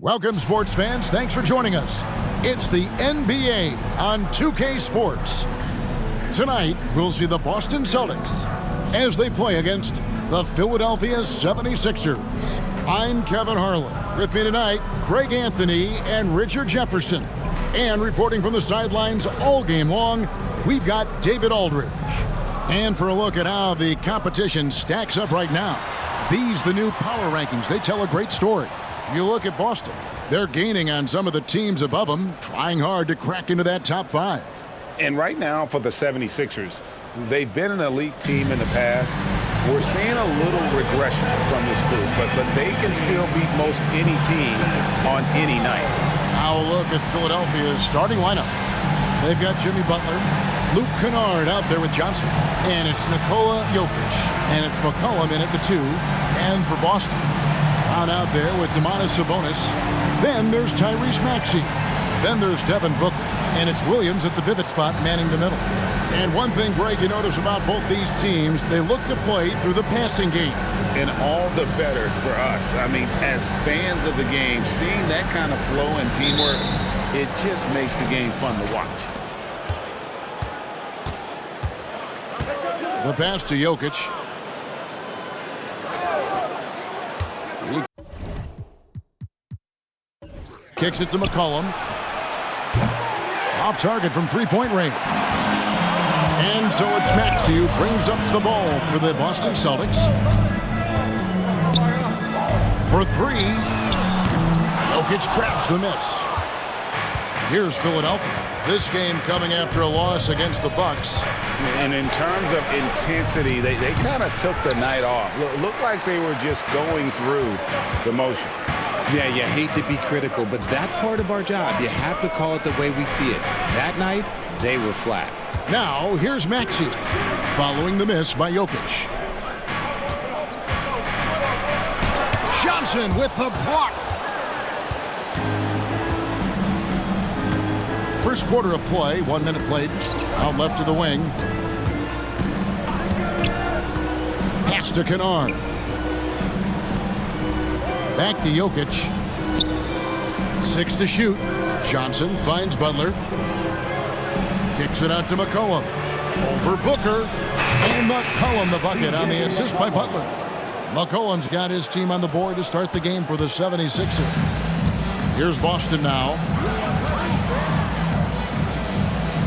Welcome, sports fans. Thanks for joining us. It's the NBA on 2K Sports. Tonight, we'll see the Boston Celtics as they play against the Philadelphia 76ers. I'm Kevin Harlan. With me tonight, Craig Anthony and Richard Jefferson. And reporting from the sidelines all game long, we've got David Aldridge. And for a look at how the competition stacks up right now, these the new power rankings. They tell a great story. You look at Boston. They're gaining on some of the teams above them, trying hard to crack into that top five. And right now for the 76ers, they've been an elite team in the past. We're seeing a little regression from this group, but they can still beat most any team on any night. Now a look at Philadelphia's starting lineup. They've got Jimmy Butler, Luke Kennard out there with Johnson, and it's Nikola Jokic, and it's McCollum in at the 2, and for Boston, out there with Domantas Sabonis. Then there's Tyrese Maxey. Then there's Devin Booker. And it's Williams at the pivot spot manning the middle. And one thing, Greg, you notice about both these teams, they look to play through the passing game. And all the better for us. I mean, as fans of the game, seeing that kind of flow and teamwork, it just makes the game fun to watch. The pass to Jokic. Kicks it to McCollum. Off target from three-point range. And so it's Maxey who brings up the ball for the Boston Celtics. For three. Jokic grabs the miss. Here's Philadelphia. This game coming after a loss against the Bucks. And in terms of intensity, they kind of took the night off. Looked like they were just going through the motions. Yeah, you hate to be critical, but that's part of our job. You have to call it the way we see it. That night, they were flat. Now, here's Maxey, following the miss by Jokic. Johnson with the block. First quarter of play, 1 minute played, out left to the wing. Pass to Kennard. Back to Jokic. 6 to shoot. Johnson finds Butler. Kicks it out to McCollum. Over Booker. And McCollum the bucket on the assist by Butler. McCollum's got his team on the board to start the game for the 76ers. Here's Boston now.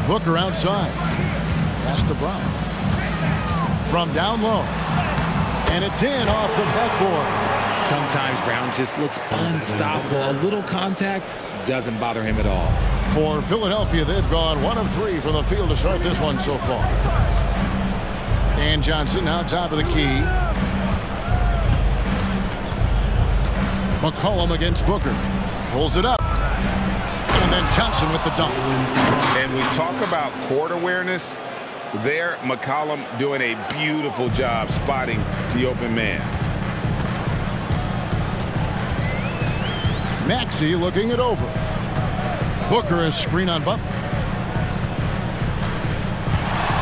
Booker outside. Pass to Brown. From down low. And it's in off the backboard. Sometimes Brown just looks unstoppable. A little contact doesn't bother him at all. For Philadelphia, they've gone 1 of 3 from the field to start this one so far. And Johnson now top of the key. McCollum against Booker. Pulls it up. And then Johnson with the dunk. And we talk about court awareness. There, McCollum doing a beautiful job spotting the open man. Maxey looking it over. Booker is screen on Butler.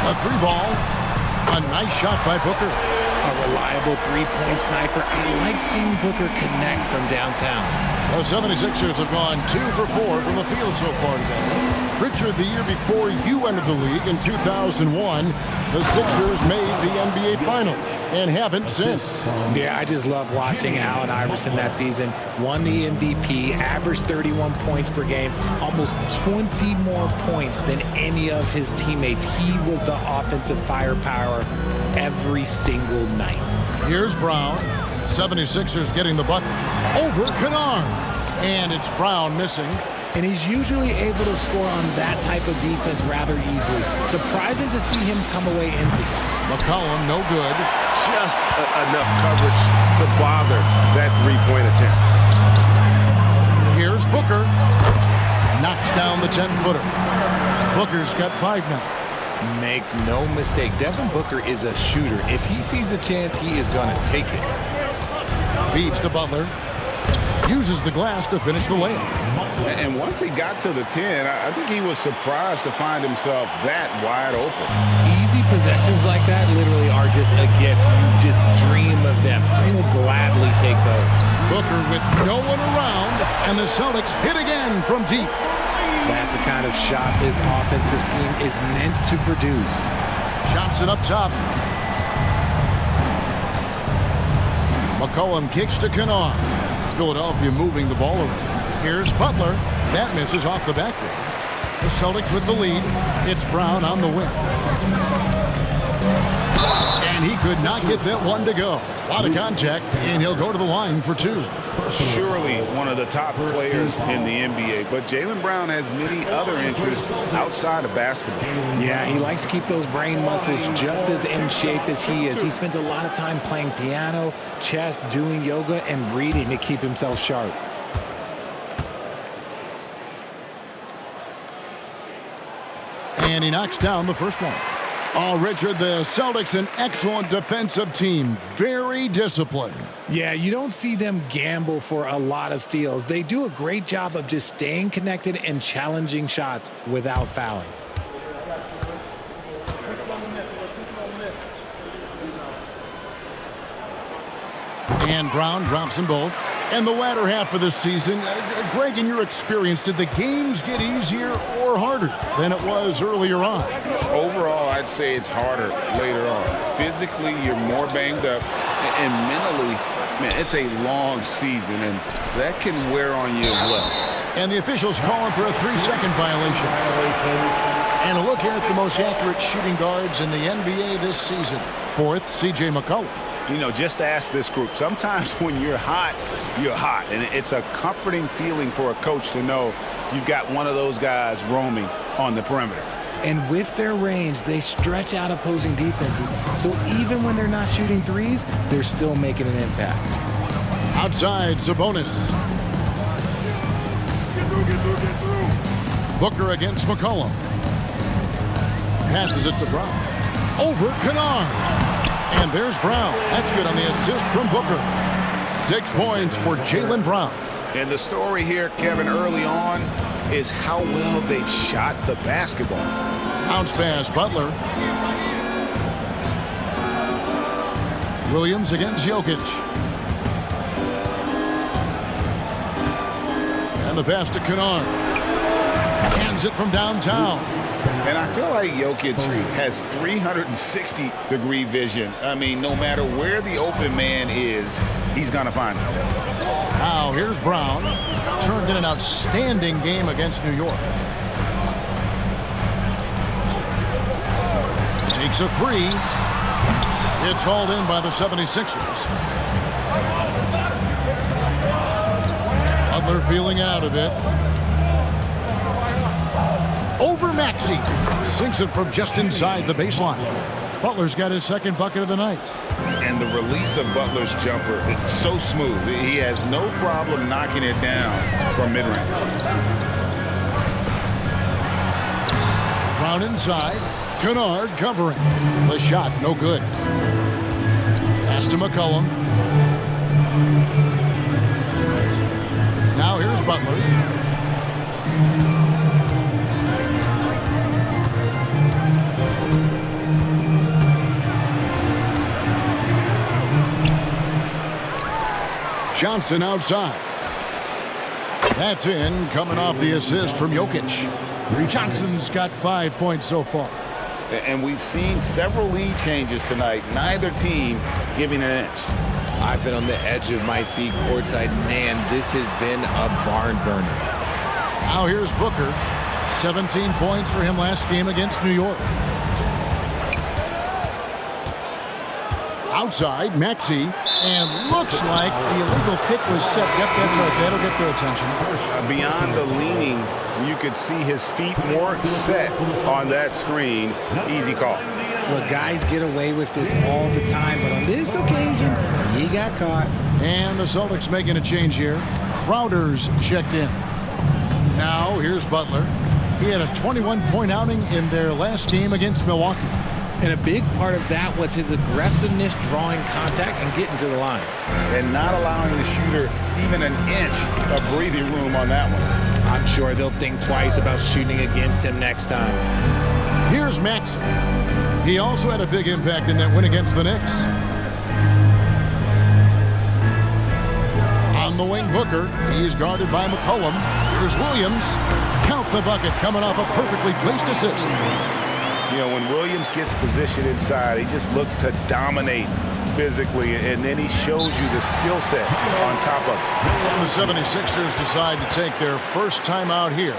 A 3-ball. A nice shot by Booker. A reliable three-point sniper. I like seeing Booker connect from downtown. The 76ers have gone 2 for 4 from the field so far today. Richard, the year before you entered the league in 2001, the Sixers made the NBA Finals and haven't since. Yeah, I just love watching Allen Iverson that season. Won the MVP, averaged 31 points per game, almost 20 more points than any of his teammates. He was the offensive firepower every single night. Here's Brown. 76ers getting the bucket. Over Kennard. And it's Brown missing. And he's usually able to score on that type of defense rather easily. Surprising to see him come away empty. McCollum, no good. Just enough coverage to bother that three-point attempt. Here's Booker. Knocks down the 10-footer. Booker's got 5 now. Make no mistake, Devin Booker is a shooter. If he sees a chance, he is going to take it. Feeds to Butler. Uses the glass to finish the layup. And once he got to the 10, I think he was surprised to find himself that wide open. Easy possessions like that literally are just a gift. You just dream of them. He'll gladly take those. Booker with no one around, and the Celtics hit again from deep. That's the kind of shot this offensive scheme is meant to produce. Johnson up top. McCollum kicks to Kennard. Philadelphia moving the ball around. Here's Butler. That misses off the backboard. The Celtics with the lead. It's Brown on the wing. And he could not get that one to go. A lot of contact, and he'll go to the line for two. Surely one of the top players in the NBA, but Jaylen Brown has many other interests outside of basketball. Yeah, he likes to keep those brain muscles just as in shape as he is. He spends a lot of time playing piano, chess, doing yoga, and reading to keep himself sharp. And he knocks down the first one. Oh, Richard, the Celtics, an excellent defensive team. Very disciplined. Yeah, you don't see them gamble for a lot of steals. They do a great job of just staying connected and challenging shots without fouling. And Brown drops them both. And the latter half of the season, Greg, in your experience, did the games get easier or harder than it was earlier on? Overall, I'd say it's harder later on. Physically, you're more banged up, and mentally, man, it's a long season, and that can wear on you as well. And the officials calling for a 3-second violation. And a look here at the most accurate shooting guards in the NBA this season. Fourth, C.J. McCollum. You know, just ask this group. Sometimes when you're hot, and it's a comforting feeling for a coach to know you've got one of those guys roaming on the perimeter. And with their range, they stretch out opposing defenses. So even when they're not shooting threes, they're still making an impact. Outside, Sabonis. Booker against McCollum. Passes it to Brown. Over Kennard. And there's Brown. That's good on the assist from Booker. 6 points for Jaylen Brown. And the story here, Kevin, early on is how well they've shot the basketball. Bounce pass, Butler. Williams against Jokic. And the pass to Kennard. Hands it from downtown. And I feel like Jokic has 360-degree vision. I mean, no matter where the open man is, he's going to find him. Now, here's Brown. Turned in an outstanding game against New York. Takes a three. It's hauled in by the 76ers. Butler feeling out a bit. Over Maxey. Sinks it from just inside the baseline. Butler's got his second bucket of the night. And the release of Butler's jumper, it's so smooth. He has no problem knocking it down from mid-range. Brown inside. Kennard covering. The shot, no good. Pass to McCollum. Now here's Butler. Johnson outside. That's in, coming off the assist from Jokic. Johnson's got 5 points so far. And we've seen several lead changes tonight. Neither team giving an inch. I've been on the edge of my seat courtside. Man, this has been a barn burner. Now here's Booker. 17 points for him last game against New York. Outside, Maxey. And looks like the illegal pick was set. Yep, that's right. That'll get their attention. Beyond the leaning, you could see his feet more set on that screen. Easy call. Well, guys get away with this all the time, but on this occasion, he got caught. And the Celtics making a change here. Crowder's checked in. Now, here's Butler. He had a 21-point outing in their last game against Milwaukee. And a big part of that was his aggressiveness, drawing contact, and getting to the line. And not allowing the shooter even an inch of breathing room on that one. I'm sure they'll think twice about shooting against him next time. Here's Maxey. He also had a big impact in that win against the Knicks. the wing, Booker. He's guarded by McCollum. Here's Williams. Count the bucket, coming off a perfectly placed assist. You know, when Williams gets positioned inside, he just looks to dominate physically, and then he shows you the skill set on top of it. And the 76ers decide to take their first time out here.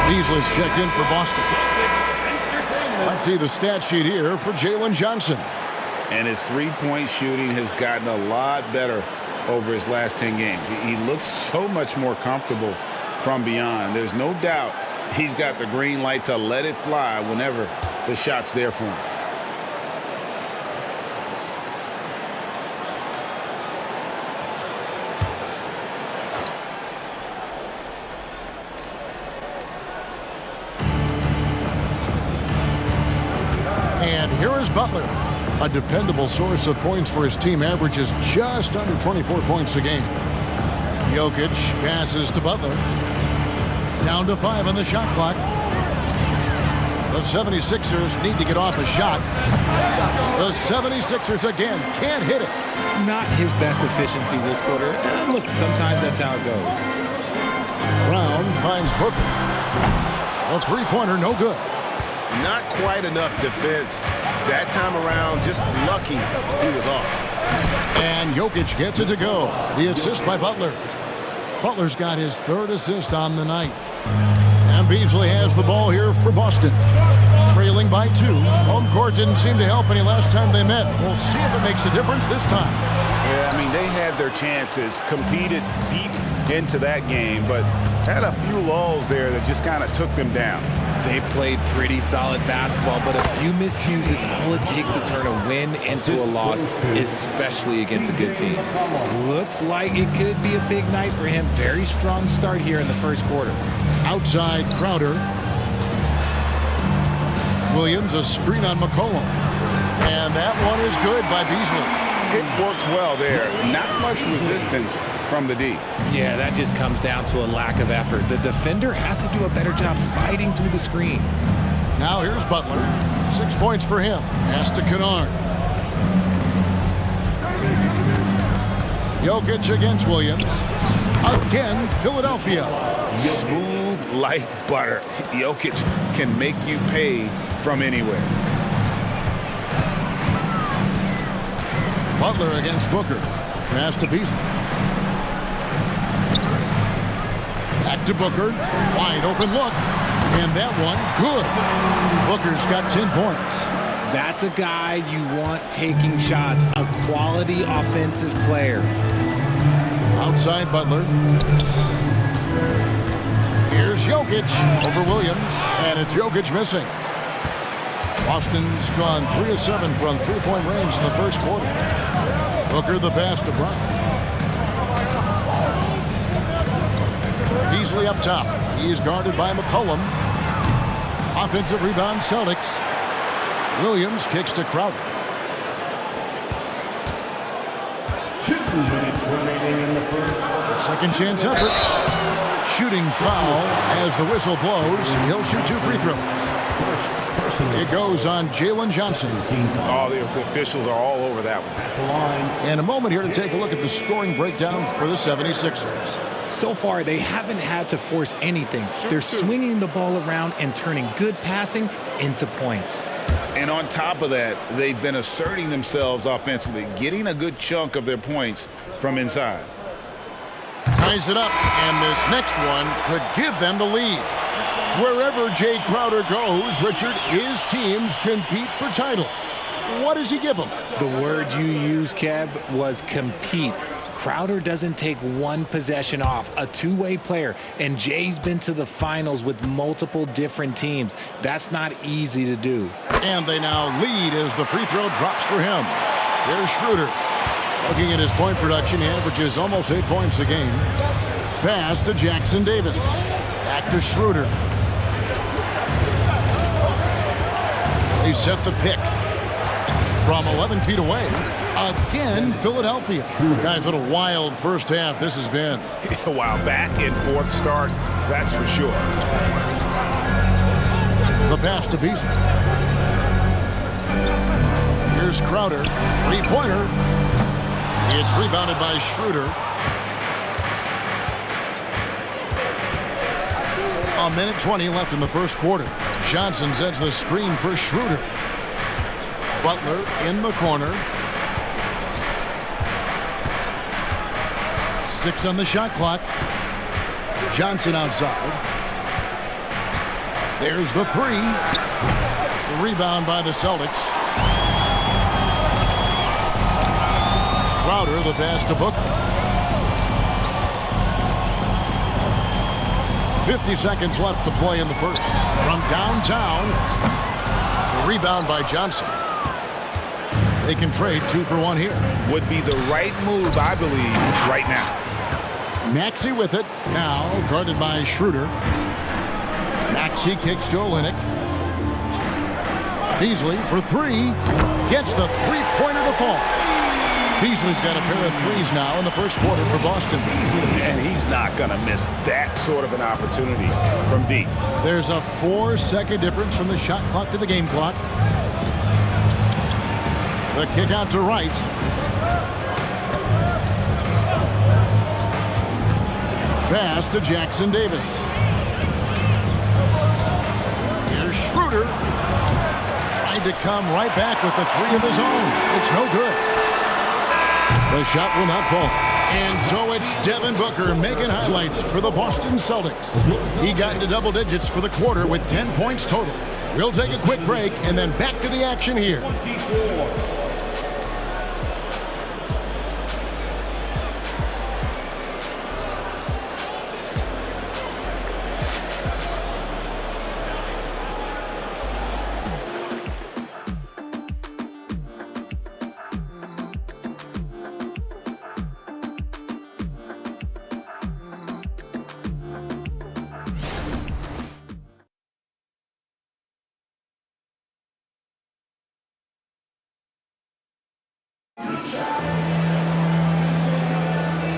Beasley's checked in for Boston. Let's see the stat sheet here for Jalen Johnson. And his three-point shooting has gotten a lot better over his last 10 games. He looks so much more comfortable from beyond. There's no doubt he's got the green light to let it fly whenever the shot's there for him. And here is Butler. A dependable source of points for his team, averages just under 24 points a game. Jokic passes to Butler. Down to 5 on the shot clock. The 76ers need to get off a shot. The 76ers again can't hit it. Not his best efficiency this quarter. Look, sometimes that's how it goes. Brown finds Booker. A three-pointer, no good. Not quite enough defense that time around. Just lucky he was off. And Jokic gets it to go. The assist by Butler. Butler's got his third assist on the night. And Beasley has the ball here for Boston. Trailing by 2. Home court didn't seem to help any last time they met. We'll see if it makes a difference this time. Yeah, I mean, they had their chances, competed deep into that game, but had a few lulls there that just kind of took them down. They played pretty solid basketball, but a few miscues is all it takes to turn a win into a loss, especially against a good team. Looks like it could be a big night for him. Very strong start here in the first quarter. Outside Crowder. Williams, a screen on McCollum. And that one is good by Beasley. It works well there. Not much resistance from the D. Yeah, that just comes down to a lack of effort. The defender has to do a better job fighting through the screen. Now here's Butler. 6 points for him. Pass to Kennard. Jokic against Williams. Again, Philadelphia. Smooth like butter. Jokic can make you pay from anywhere. Butler against Booker. Pass to Beasley. Back to Booker. Wide open look. And that one, good. Booker's got 10 points. That's a guy you want taking shots. A quality offensive player. Outside Butler. Here's Jokic over Williams. And it's Jokic missing. Boston's gone 3 of 7 from three-point range in the first quarter. Booker the pass to Brown. Beasley up top. He's guarded by McCollum. Offensive rebound, Celtics. Williams kicks to Crowder. 2 minutes remaining in the first. Second chance effort. Shooting foul as the whistle blows. He'll shoot 2 free throws. It goes on Jalen Johnson. Oh, the officials are all over that one. And a moment here to take a look at the scoring breakdown for the 76ers. So far, they haven't had to force anything. They're swinging the ball around and turning good passing into points. And on top of that, they've been asserting themselves offensively, getting a good chunk of their points from inside. Ties it up, and this next one could give them the lead. Wherever Jay Crowder goes, Richard, his teams compete for titles. What does he give them? The word you used, Kev, was compete. Crowder doesn't take one possession off, a two-way player, and Jay's been to the finals with multiple different teams. That's not easy to do. And they now lead as the free throw drops for him. There's Schroeder. Looking at his point production, he averages almost 8 points a game. Pass to Jackson Davis. Back to Schroeder. They set the pick from 11 feet away. Again, Philadelphia. Guys, what a wild first half this has been. Wow, back and forth start, that's for sure. The pass to Beasley. Here's Crowder. Three-pointer. It's rebounded by Schroeder. A minute 20 left in the first quarter. Johnson sets the screen for Schroeder. Butler in the corner. 6 on the shot clock. Johnson outside. There's the three. The rebound by the Celtics. Crowder, the pass to Booker. 50 seconds left to play in the first. From downtown, the rebound by Johnson. They can trade 2 for 1 here. Would be the right move, I believe, right now. Maxey with it. Now guarded by Schroeder. Maxey kicks to Olynyk. Beasley for 3. Gets the three-pointer to fall. Beasley's got a pair of threes now in the first quarter for Boston. And he's not going to miss that sort of an opportunity from deep. There's a 4-second difference from the shot clock to the game clock. The kick out to right. Pass to Jackson Davis. Here's Schroeder. Tried to come right back with the 3 of his own. It's no good. The shot will not fall. And so it's Devin Booker making highlights for the Boston Celtics. He got into double digits for the quarter with 10 points total. We'll take a quick break and then back to the action here.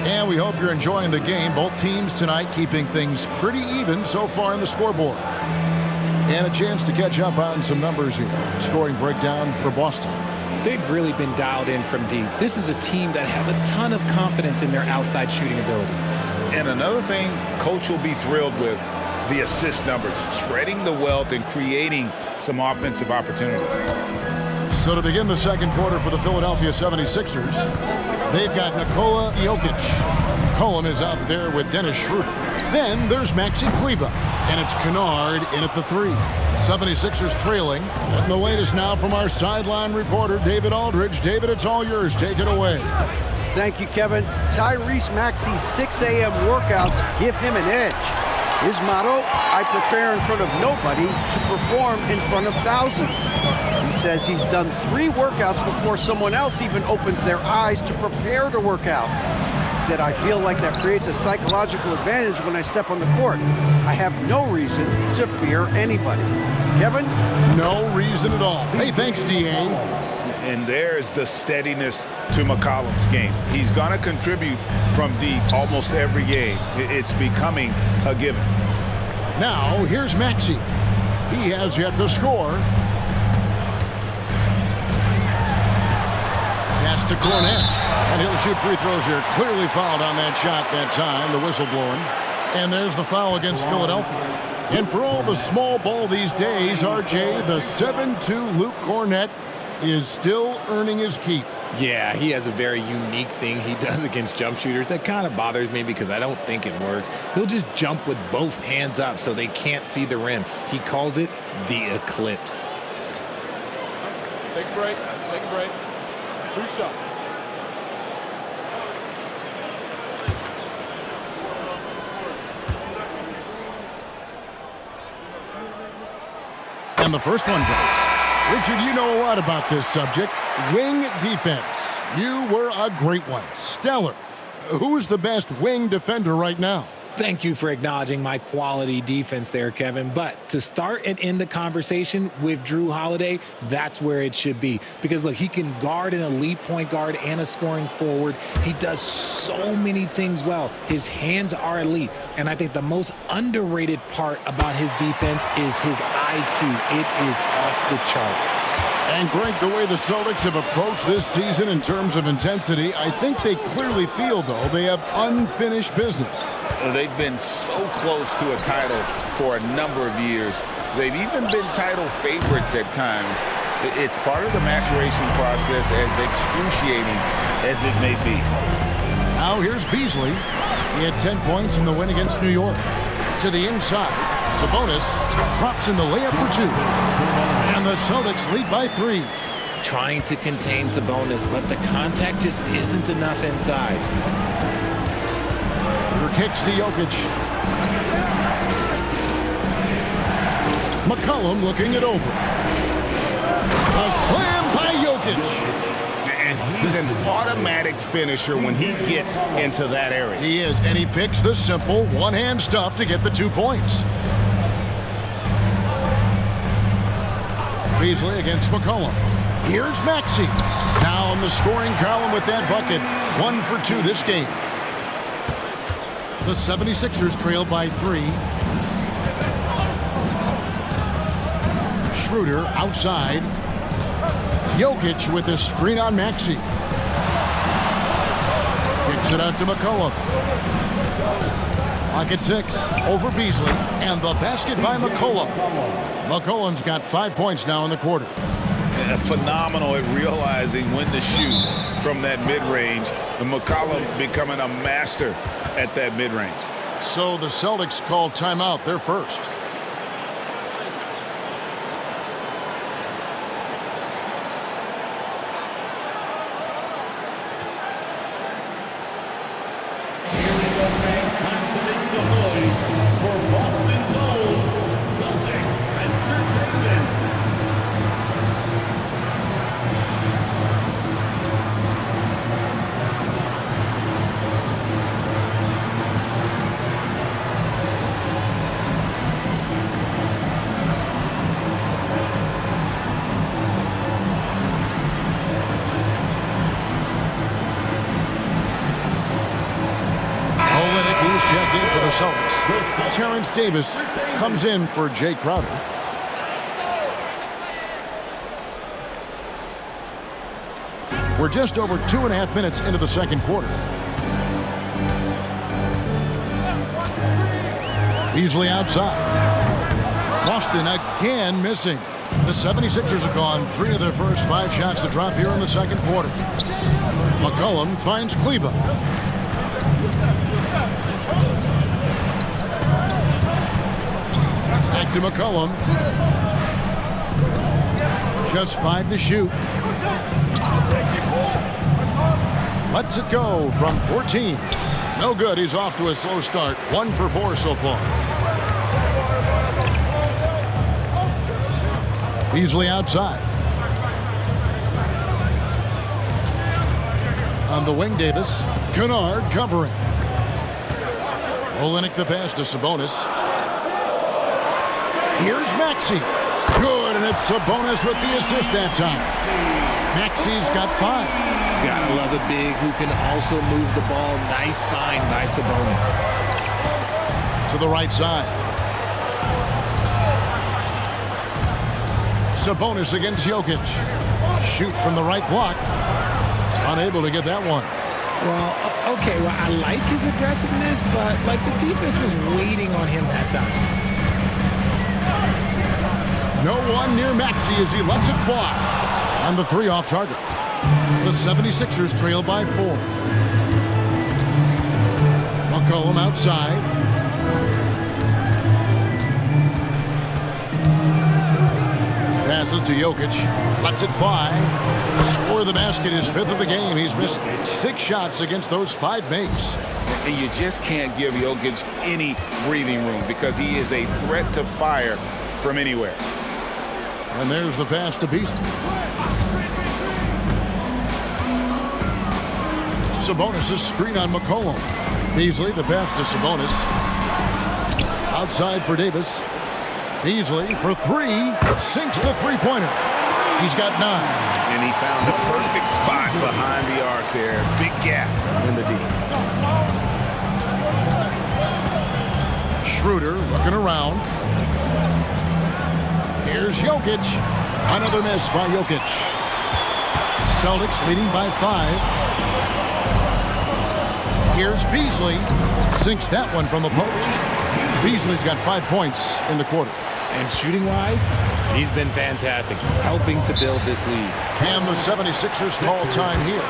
And we hope you're enjoying the game. Both teams tonight keeping things pretty even so far in the scoreboard. And a chance to catch up on some numbers here. Scoring breakdown for Boston. They've really been dialed in from deep. This is a team that has a ton of confidence in their outside shooting ability. And another thing Coach will be thrilled with, the assist numbers, spreading the wealth and creating some offensive opportunities. So to begin the second quarter for the Philadelphia 76ers, they've got Nikola Jokic. Cohen is out there with Dennis Schroeder. Then there's Maxi Kleber, and it's Kennard in at the 3. 76ers trailing. And the latest now from our sideline reporter, David Aldridge. David, it's all yours. Take it away. Thank you, Kevin. Tyrese Maxey's 6 a.m. workouts give him an edge. His motto, I prepare in front of nobody to perform in front of thousands. He says he's done 3 workouts before someone else even opens their eyes to prepare to work out. He said, I feel like that creates a psychological advantage when I step on the court. I have no reason to fear anybody. Kevin? No reason at all. Hey, thanks, D.A. And there's the steadiness to McCollum's game. He's going to contribute from deep almost every game. It's becoming a given. Now, here's Maxey. He has yet to score. Pass to Cornette. And he'll shoot free throws here. Clearly fouled on that shot that time, the whistle blowing. And there's the foul against Philadelphia. And for all the small ball these days, RJ, the 7'2" Luke Cornette is still earning his keep. Yeah, he has a very unique thing he does against jump shooters that kind of bothers me because I don't think it works. He'll just jump with both hands up so they can't see the rim. He calls it the eclipse. Take a break. Take a break. 2 shots. And the first one drops. Richard, you know a lot about this subject. Wing defense. You were a great one. Stellar. Who's the best wing defender right now? Thank you for acknowledging my quality defense there, Kevin. But to start and end the conversation with Drew Holiday, that's where it should be. Because, look, he can guard an elite point guard and a scoring forward. He does so many things well. His hands are elite. And I think the most underrated part about his defense is his IQ. It is off the charts. And Greg, the way the Celtics have approached this season in terms of intensity, I think they clearly feel, though, they have unfinished business. They've been so close to a title for a number of years. They've even been title favorites at times. It's part of the maturation process, as excruciating as it may be. Now here's Beasley. He had 10 points in the win against New York. To the inside, Sabonis drops in the layup for 2. And the Celtics lead by 3. Trying to contain Sabonis, but the contact just isn't enough inside. Shooter kicks to Jokic. McCollum looking it over. A slam by Jokic. And he's an automatic finisher when he gets into that area. He is, and he picks the simple one-hand stuff to get the 2 points. Beasley against McCollum. Here's Maxey. Now on the scoring column with that bucket. 1 for 2 this game. The 76ers trail by 3. Schroeder outside. Jokic with a screen on Maxey. Kicks it out to McCollum. Clock at 6. Over Beasley. And the basket by McCollum. McCollum's got 5 points now in the quarter. Phenomenal at realizing when to shoot from that mid-range. And McCollum becoming a master at that mid-range. So the Celtics call timeout. They're first. Checked in for the Celtics. Terrence Davis comes in for Jay Crowder. We're just over 2.5 minutes into the second quarter. Beasley outside. Boston again missing. The 76ers have gone 3 of their first 5 shots to drop here in the second quarter. McCollum finds Kleba. Back to McCollum. Just 5 to shoot. Lets it go from 14. No good. He's off to a slow start. 1 for 4 so far. Beasley outside. On the wing, Davis. Kennard covering. Olynyk the pass to Sabonis. Here's Maxey. Good, and it's Sabonis with the assist that time. Maxey's got 5. Gotta love a big who can also move the ball. Nice find by Sabonis. To the right side. Sabonis against Jokic. Shoots from the right block. Unable to get that one. Well, okay, well, I like his aggressiveness, but, like, the defense was waiting on him that time. No one near Maxey as he lets it fly. On the 3 off target. The 76ers trail by 4. McCollum outside. Passes to Jokic. Lets it fly. Score of the basket is 5th of the game. He's missed 6 shots against those 5 makes. And you just can't give Jokic any breathing room because he is a threat to fire from anywhere. And there's the pass to Beasley. Sabonis' screen on McCollum. Beasley, the pass to Sabonis. Outside for Davis. Beasley for 3. Sinks the three-pointer. He's got 9. And he found the perfect spot behind the arc there. Big gap in the D. Schroeder looking around. Here's Jokic. Another miss by Jokic. Celtics leading by 5. Here's Beasley. Sinks that one from the post. Beasley's got 5 points in the quarter. And shooting-wise, he's been fantastic, helping to build this lead. And the 76ers call time here.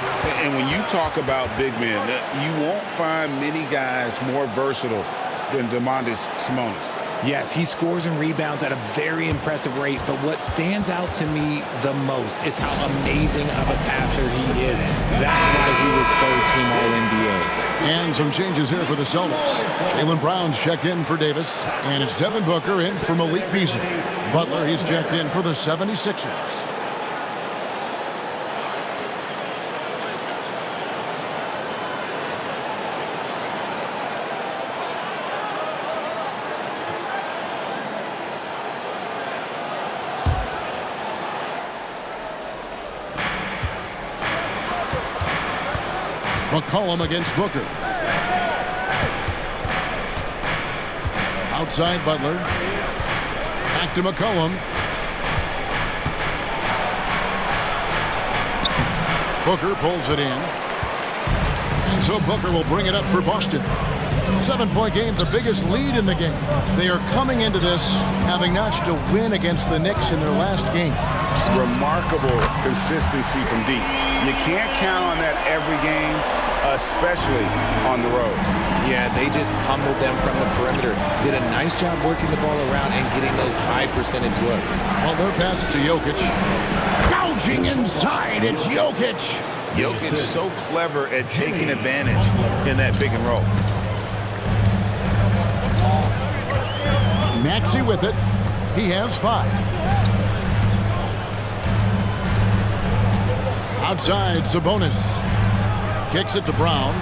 And when you talk about big men, you won't find many guys more versatile than Domantas Sabonis. Yes, he scores and rebounds at a very impressive rate, but what stands out to me the most is how amazing of a passer he is. That's why he was third-team All-NBA. And some changes here for the Celtics. Jaylen Brown's checked in for Davis, and it's Devin Booker in for Malik Beasley. Butler, he's checked in for the 76ers. McCollum against Booker. Outside Butler. Back to McCollum. Booker pulls it in. And so Booker will bring it up for Boston. 7-point game, the biggest lead in the game. They are coming into this having notched a win against the Knicks in their last game. Remarkable consistency from deep. You can't count on that every game, especially on the road. Yeah, they just pummeled them from the perimeter. Did a nice job working the ball around and getting those high percentage looks. Well, they're passing to Jokic. Gouging inside, it's Jokic. Jokic is so clever at taking advantage in that pick and roll. Maxey with it. He has 5. Outside, Sabonis. Kicks it to Brown.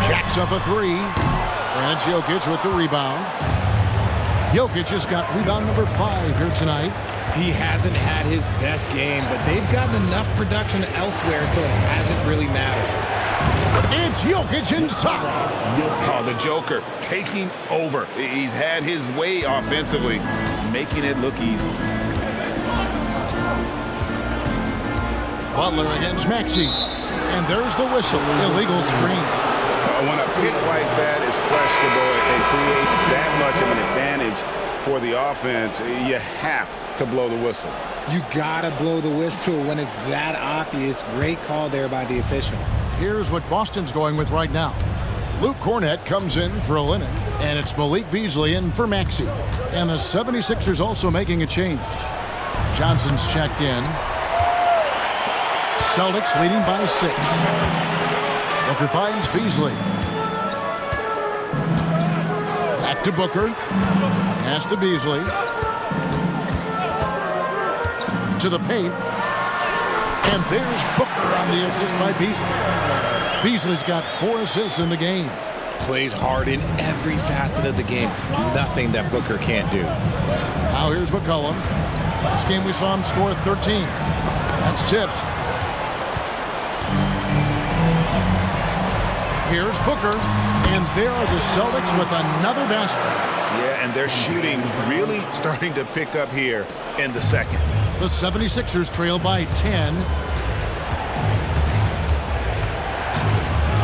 Jacks up a 3. And it's Jokic with the rebound. Jokic has got rebound number 5 here tonight. He hasn't had his best game, but they've gotten enough production elsewhere, so it hasn't really mattered. It's Jokic inside. Oh, the Joker taking over. He's had his way offensively, making it look easy. Butler against Maxey. And there's the whistle. Illegal screen. When a pick like that is questionable and creates that much of an advantage for the offense, you have to blow the whistle. You gotta blow the whistle when it's that obvious. Great call there by the official. Here's what Boston's going with right now. Luke Cornett comes in for Olynyk, and it's Malik Beasley in for Maxey. And the 76ers also making a change. Johnson's checked in. Celtics leading by 6. Booker finds Beasley. Back to Booker. Pass to Beasley. To the paint. And there's Booker on the assist by Beasley. Beasley's got 4 assists in the game. Plays hard in every facet of the game. Nothing that Booker can't do. Now here's McCollum. Last game we saw him score 13. That's tipped. Here's Booker, and there are the Celtics with another basket. Yeah, and their shooting really starting to pick up here in the second. The 76ers trail by 10.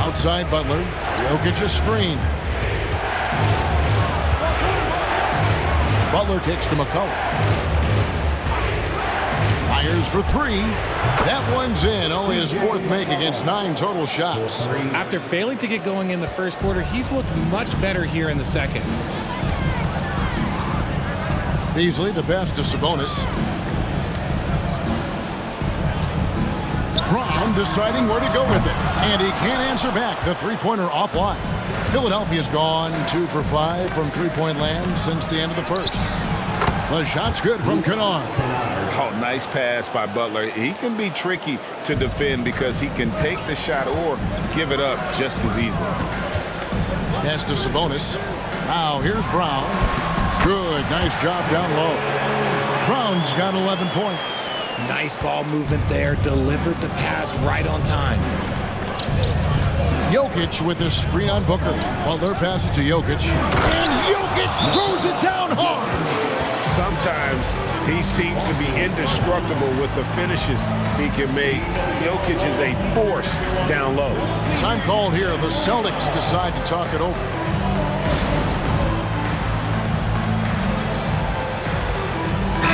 Outside Butler. Jokic a screen. Butler kicks to McCollum. Fires for three. That one's in. Only his fourth make against 9 total shots. After failing to get going in the first quarter, he's looked much better here in the second. Beasley, the pass to Sabonis. Brown deciding where to go with it. And he can't answer back. The three-pointer offline. Philadelphia's gone 2 for 5 from three-point land since the end of the first. The shot's good from Kennard. Oh, nice pass by Butler. He can be tricky to defend because he can take the shot or give it up just as easily. Pass to Sabonis. Now here's Brown. Good, nice job down low. Brown's got 11 points. Nice ball movement there. Delivered the pass right on time. Jokic with a screen on Booker. Butler passes to Jokic. And Jokic throws it down hard. Sometimes he seems to be indestructible with the finishes he can make. Jokic is a force down low. Time called here. The Celtics decide to talk it over.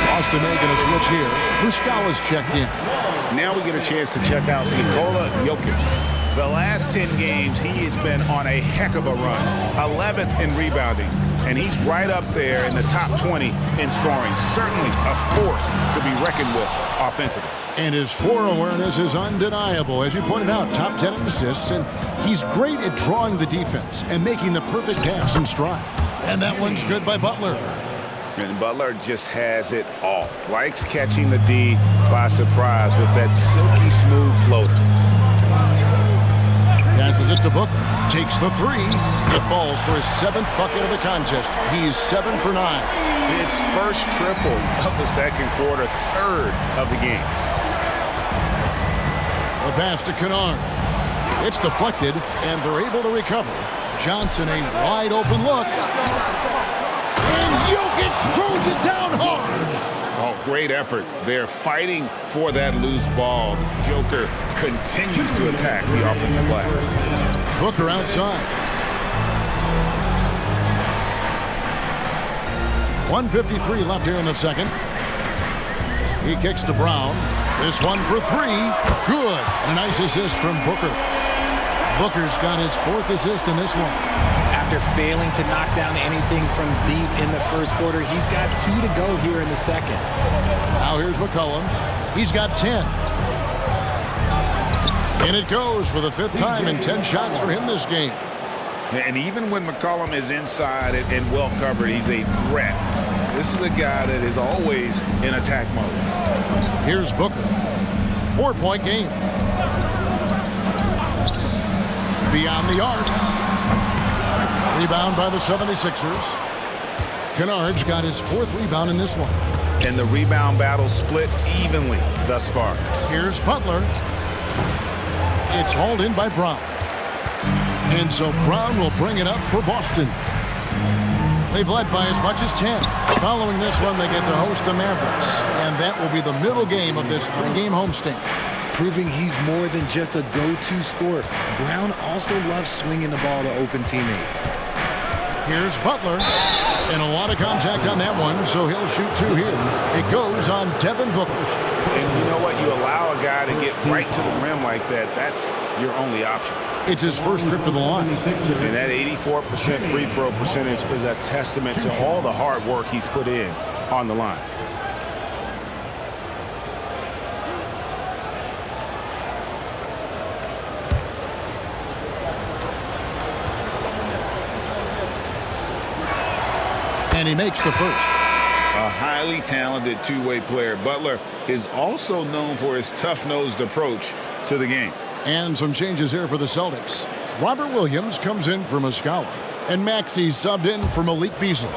Boston making a switch here. Muscala's checked in. Now we get a chance to check out Nikola Jokic. The last 10 games, he has been on a heck of a run. 11th in rebounding, and he's right up there in the top 20 in scoring. Certainly a force to be reckoned with offensively. And his floor awareness is undeniable. As you pointed out, top 10 in assists, and he's great at drawing the defense and making the perfect pass in stride. And that one's good by Butler. And Butler just has it all. Likes catching the D by surprise with that silky smooth floater. Passes it to Booker. Takes the three. It falls for his 7th bucket of the contest. He's 7 for 9. It's first triple of the second quarter, 3rd of the game. The pass to Kennard. It's deflected, and they're able to recover. Johnson, a wide open look. And Jokic throws it down hard. Oh, great effort. They're fighting for that loose ball. Joker continues to attack the offensive glass. Booker outside. 1:53 left here in the second. He kicks to Brown. This one for three. Good. And a nice assist from Booker. Booker's got his 4th assist in this one. After failing to knock down anything from deep in the first quarter, he's got 2 to go here in the second. Now here's McCollum. He's got 10. And it goes for the 5th time in 10 shots for him this game. And even when McCollum is inside and well covered, he's a threat. This is a guy that is always in attack mode. Here's Booker. 4-point game. Beyond the arc. Rebound by the 76ers. Kennard's got his 4th rebound in this one. And the rebound battle split evenly thus far. Here's Butler. It's hauled in by Brown. And so Brown will bring it up for Boston. They've led by as much as 10. Following this one, they get to host the Mavericks. And that will be the middle game of this 3-game homestand. Proving he's more than just a go-to scorer. Brown also loves swinging the ball to open teammates. Here's Butler. And a lot of contact on that one, so he'll shoot 2 here. It goes on Devin Booker. And you know what? You allow a guy to get right to the rim like that, that's your only option. It's his first trip to the line. And that 84% free throw percentage is a testament to all the hard work he's put in on the line. And he makes the first. A highly talented two-way player. Butler is also known for his tough-nosed approach to the game. And some changes here for the Celtics. Robert Williams comes in for Muscala. And Maxey subbed in for Malik Beasley.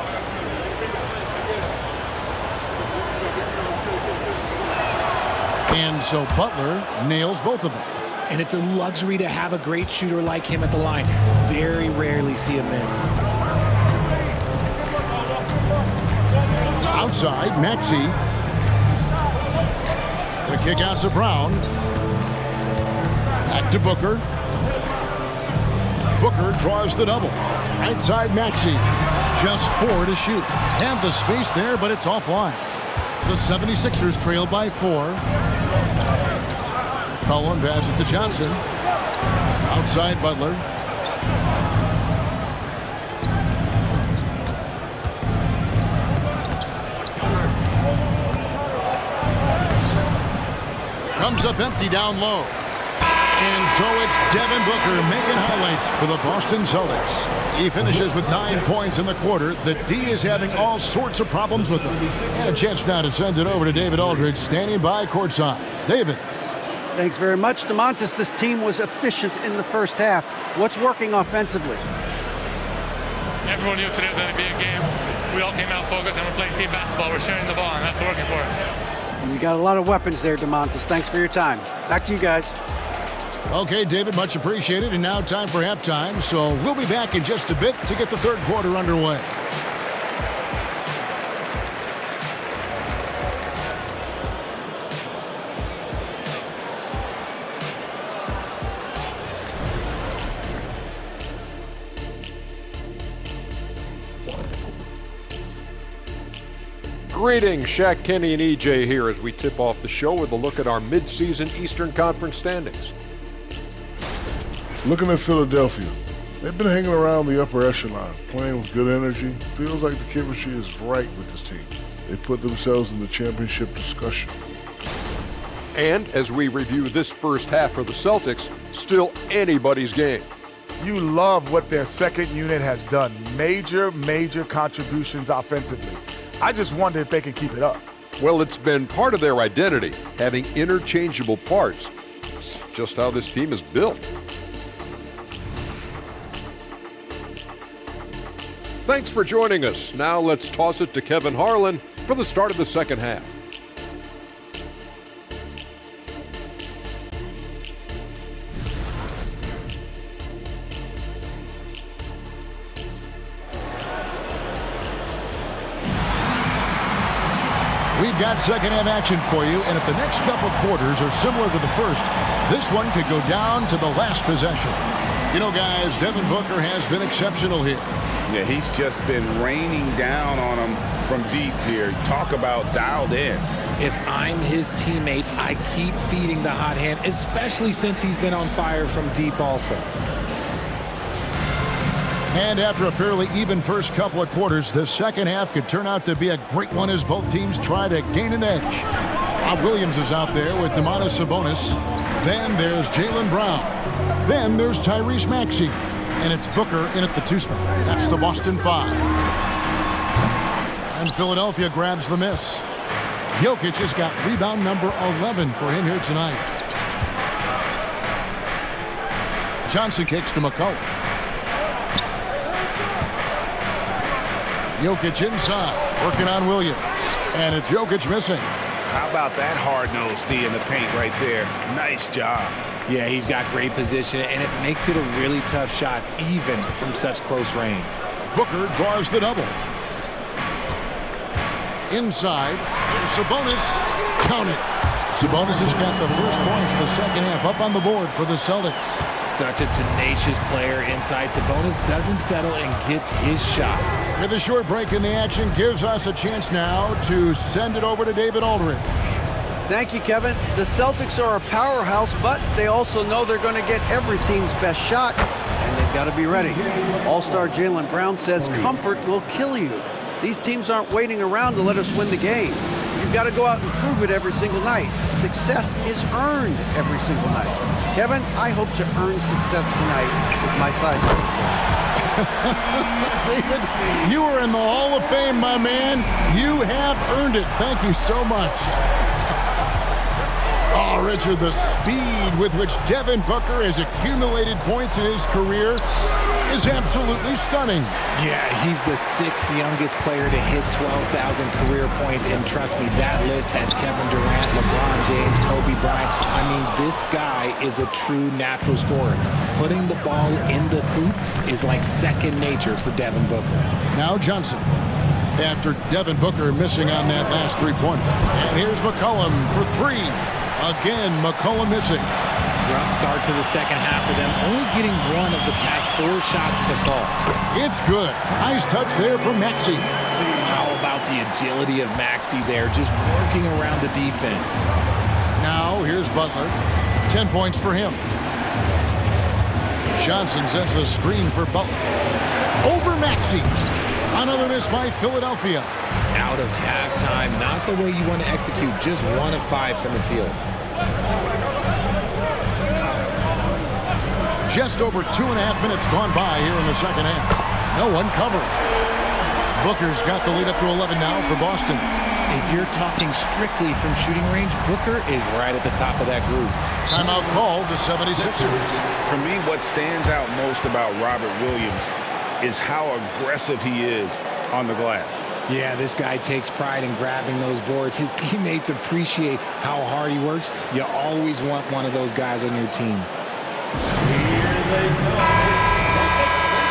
And so Butler nails both of them. And it's a luxury to have a great shooter like him at the line. Very rarely see a miss. Outside, Maxey. The kick out to Brown. Back to Booker. Booker draws the double. Outside, Maxey. Just 4 to shoot. Had the space there, but it's offline. The 76ers trail by 4. McCollum passes to Johnson. Outside Butler. Comes up empty down low. And so it's Devin Booker making highlights for the Boston Celtics. He finishes with 9 points in the quarter. The D is having all sorts of problems with him. And a chance now to send it over to David Aldridge, standing by courtside. David. Thanks very much, DeMontis. This team was efficient in the first half. What's working offensively? Everyone knew today was going to be a game. We all came out focused and we're playing team basketball. We're sharing the ball, and that's working for us. You got a lot of weapons there, DeMontis. Thanks for your time. Back to you guys. Okay, David, much appreciated. And now time for halftime. So we'll be back in just a bit to get the third quarter underway. Greetings, Shaq, Kenny, and EJ here as we tip off the show with a look at our mid-season Eastern Conference standings. Looking at Philadelphia, they've been hanging around the upper echelon, playing with good energy. Feels like the chemistry is right with this team. They put themselves in the championship discussion. And as we review this first half for the Celtics, still anybody's game. You love what their second unit has done. Major contributions offensively. I just wonder if they can keep it up. Well, it's been part of their identity, having interchangeable parts. It's just how this team is built. Thanks for joining us. Now let's toss it to Kevin Harlan for the start of the second half. We've got second half action for you, and if the next couple quarters are similar to the first, this one could go down to the last possession. You know, guys, Devin Booker has been exceptional here. Yeah, he's just been raining down on him from deep here. Talk about dialed in. If I'm his teammate, I keep feeding the hot hand, especially since he's been on fire from deep also. And after a fairly even first couple of quarters, the second half could turn out to be a great one as both teams try to gain an edge. Bob Williams is out there with Domantas Sabonis. Then there's Jaylen Brown. Then there's Tyrese Maxey. And it's Booker in at the 2 spot. That's the Boston 5. And Philadelphia grabs the miss. Jokic has got rebound number 11 for him here tonight. Johnson kicks to McCollum. Jokic inside, working on Williams. And it's Jokic missing. How about that hard-nosed D in the paint right there? Nice job. Yeah, he's got great position, and it makes it a really tough shot, even from such close range. Booker draws the double. Inside, there's Sabonis. Count it. Sabonis has got the first points of the second half up on the board for the Celtics. Such a tenacious player inside. Sabonis doesn't settle and gets his shot. With a short break in the action, gives us a chance now to send it over to David Aldridge. Thank you, Kevin. The Celtics are a powerhouse, but they also know they're going to get every team's best shot, and they've got to be ready. All-star Jaylen Brown says comfort will kill you. These teams aren't waiting around to let us win the game. You've got to go out and prove it every single night. Success is earned every single night. Kevin, I hope to earn success tonight with my sideline. David, you are in the Hall of Fame, my man. You have earned it. Thank you so much. Oh, Richard, the speed with which Devin Booker has accumulated points in his career is absolutely stunning. Yeah, he's the 6th youngest player to hit 12,000 career points, and trust me, that list has Kevin Durant, LeBron James, Kobe Bryant. I mean, this guy is a true natural scorer. Putting the ball in the hoop is like second nature for Devin Booker. Now Johnson. After Devin Booker missing on that last three-pointer. And here's McCollum for 3. Again, McCollum missing. Rough start to the second half for them, only getting one of the past 4 shots to fall. It's good. Nice touch there from Maxey. How about The agility of Maxey there, just working around the defense. Now, here's Butler. 10 points for him. Johnson sends the screen for Butler. Over Maxey. Another miss by Philadelphia. Out of halftime, not the way you want to execute, just 1 of 5 from the field. Just over 2.5 minutes gone by here in the second half. No one covering. Booker's got the lead up to 11 now for Boston. If you're talking strictly from shooting range, Booker is right at the top of that group. Timeout called the 76ers. For me, what stands out most about Robert Williams is how aggressive he is on the glass. Yeah, this guy takes pride in grabbing those boards. His teammates appreciate how hard he works. You always want one of those guys on your team.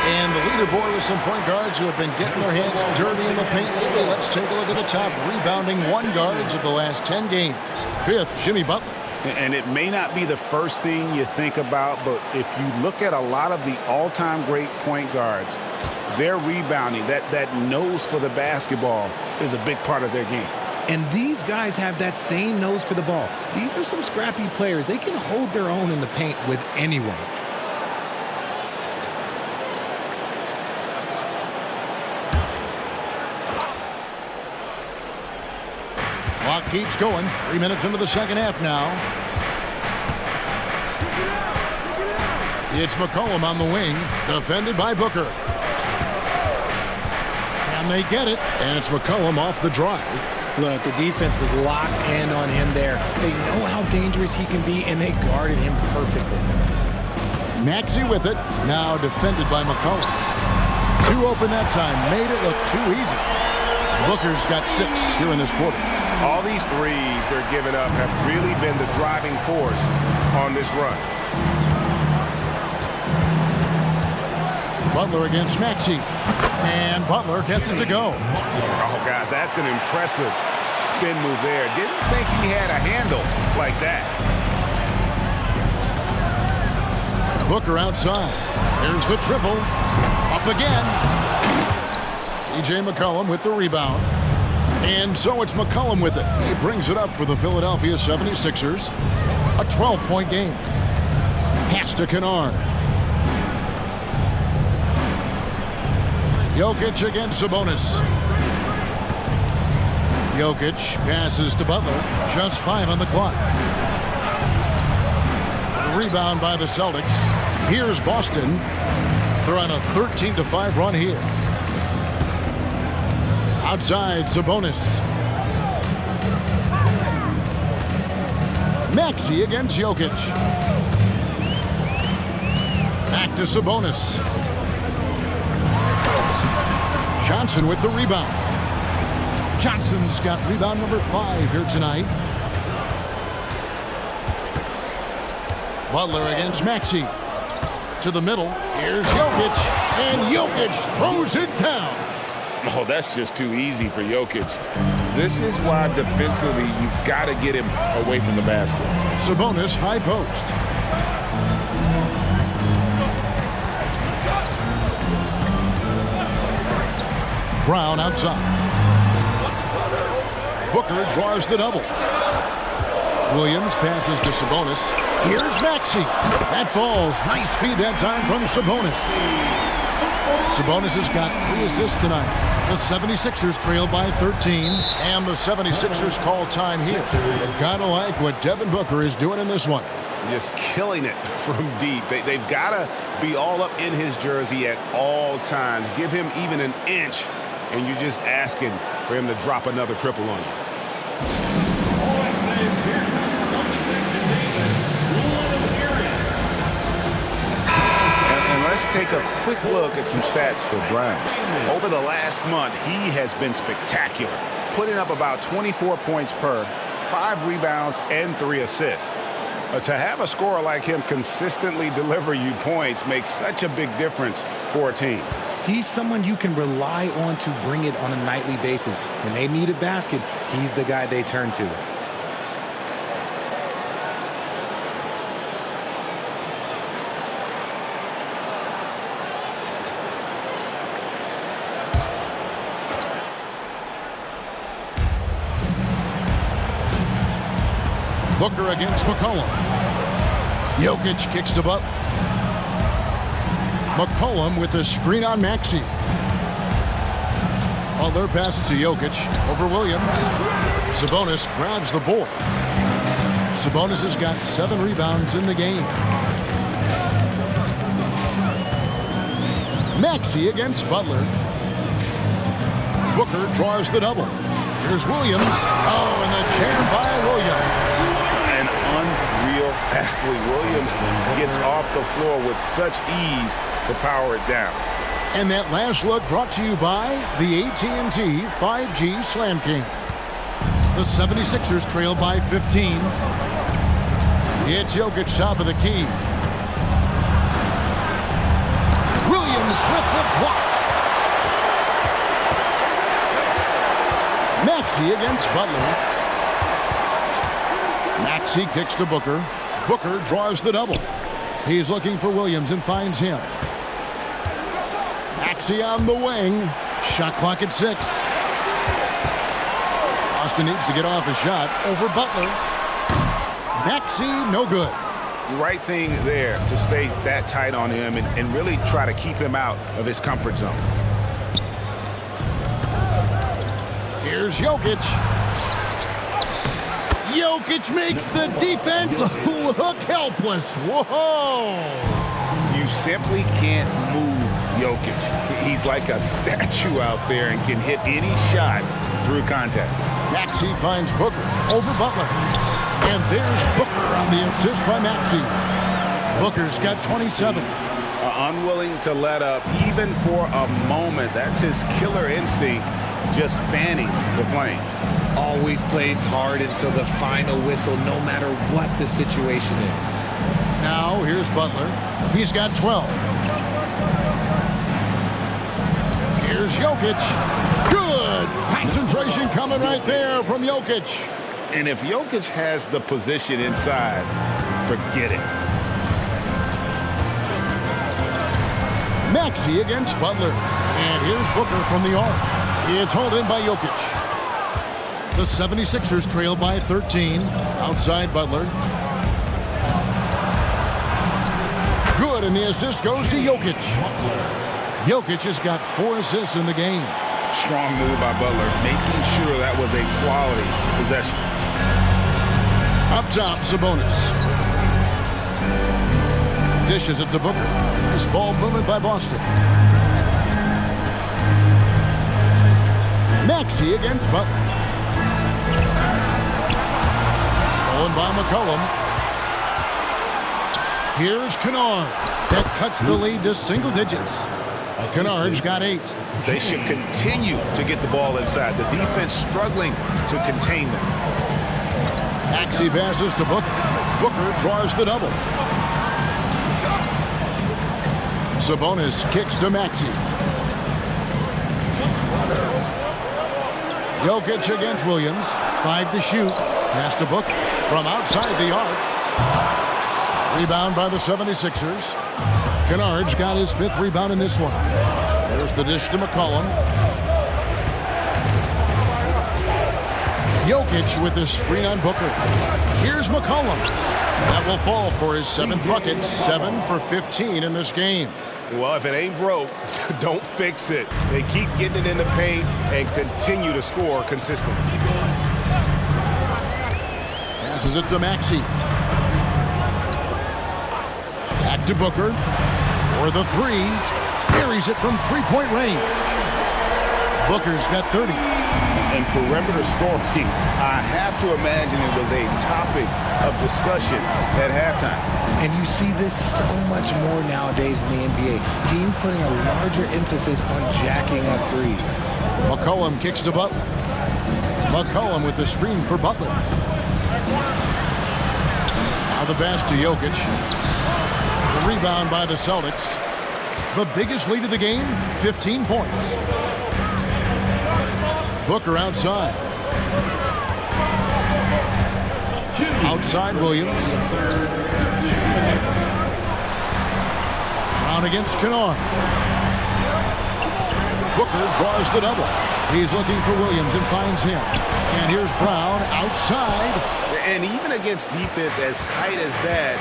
And the leaderboard with some point guards who have been getting their hands dirty in the paint lately. Let's take a look at the top rebounding one guards of the last 10 games. 5th, Jimmy Butler. And it may not be the first thing you think about, but if you look at a lot of the all-time great point guards, their rebounding, that nose for the basketball is a big part of their game. And these guys have that same nose for the ball. These are some scrappy players. They can hold their own in the paint with anyone. Clock keeps going. 3 minutes into the second half now. It's McCollum on the wing, defended by Booker. Can they get it? And it's McCollum off the drive. Look, the defense was locked in on him there. They know how dangerous he can be, and they guarded him perfectly. Maxey with it, now defended by McCollum. 2 open that time, made it look too easy. Booker's got 6 here in this quarter. All these threes they're giving up have really been the driving force on this run. Butler against Maxey. And Butler gets it to go. Oh, guys, that's an impressive spin move there. Didn't think he had a handle like that. Booker outside. There's the triple. Up again. C.J. McCollum with the rebound. And so it's McCollum with it. He brings it up for the Philadelphia 76ers. A 12-point game. Pass to Kennard. Jokic against Sabonis. Jokic passes to Butler. Just 5 on the clock. Rebound by the Celtics. Here's Boston. They're on a 13-5 run here. Outside, Sabonis. Maxey against Jokic. Back to Sabonis. Johnson with the rebound. Johnson's got rebound number 5 here tonight. Butler against Maxey. To the middle. Here's Jokic. And Jokic throws it down. Oh, that's just too easy for Jokic. This is why defensively you've got to get him away from the basket. Sabonis high post. Brown outside. Booker draws the double. Williams passes to Sabonis. Here's Maxey. That falls. Nice feed that time from Sabonis. Sabonis has got 3 assists tonight. The 76ers trail by 13, and the 76ers call time here. They've got to like what Devin Booker is doing in this one. Just killing it from deep. They've got to be all up in his jersey at all times. Give him even an inch, and you're just asking for him to drop another triple on you. Let's take a quick look at some stats for Brown. Over the last month, he has been spectacular, putting up about 24 points per, 5 rebounds, and 3 assists. To have a scorer like him consistently deliver you points makes such a big difference for a team. He's someone you can rely on to bring it on a nightly basis. When they need a basket, he's the guy they turn to. Booker against McCollum. Jokic kicks to Butler. McCollum with the screen on Maxey. Butler passes to Jokic over Williams. Sabonis grabs the board. Sabonis has got 7 rebounds in the game. Maxey against Butler. Booker draws the double. Here's Williams. Oh, and the jam by Williams. An unreal athlete. Williams gets off the floor with such ease to power it down. And that last look brought to you by the AT&T 5G Slam King. The 76ers trail by 15. It's Jokic top of the key. Williams with the block. Maxey against Butler. Maxey kicks to Booker. Booker draws the double. He's looking for Williams and finds him. Maxey on the wing. Shot clock at 6. Boston needs to get off a shot over Butler. Maxey, no good. Right thing there to stay that tight on him and really try to keep him out of his comfort zone. Here's Jokic. Jokic makes the defense look helpless. Whoa! You simply can't move Jokic. He's like a statue out there and can hit any shot through contact. Maxey finds Booker over Butler. And there's Booker on the assist by Maxey. Booker's got 27. Unwilling to let up even for a moment. That's his killer instinct, just fanning the flames. Always plays hard until the final whistle, no matter what the situation is. Now here's Butler. He's got 12. Here's Jokic. Good concentration coming right there from Jokic. And if Jokic has the position inside, forget it. Maxey against Butler. And here's Booker from the arc. It's hauled in by Jokic. The 76ers trail by 13. Outside Butler. Good, and the assist goes to Jokic. Jokic has got 4 assists in the game. Strong move by Butler, making sure that was a quality possession. Up top, Sabonis. Dishes it to Booker. This ball movement by Boston. Maxey against Butler. Stolen by McCollum. Here's Kennard. That cuts the lead to single digits. Kennard's got 8. They should continue to get the ball inside. The defense struggling to contain them. Maxey passes to Booker. Booker draws the double. Sabonis kicks to Maxey. Jokic against Williams. 5 to shoot. Pass to Booker from outside the arc. Rebound by the 76ers. Kennard's got his 5th rebound in this one. There's the dish to McCollum. Jokic with the screen on Booker. Here's McCollum. That will fall for his 7th bucket. 7 for 15 in this game. Well, if it ain't broke, don't fix it. They keep getting it in the paint and continue to score consistently. Passes it to Maxey. Back to Booker. For the 3. Buries it from 3-point range. Booker's got 30. And perimeter scoring, I have to imagine it was a topic of discussion at halftime. And you see this so much more nowadays in the NBA. Teams putting a larger emphasis on jacking up threes. McCollum kicks to Butler. McCollum with the screen for Butler. Now the pass to Jokic. The rebound by the Celtics. The biggest lead of the game, 15 points. Booker outside. Outside Williams. Brown against Kennard. Booker draws the double. He's looking for Williams and finds him. And here's Brown outside. And even against defense as tight as that,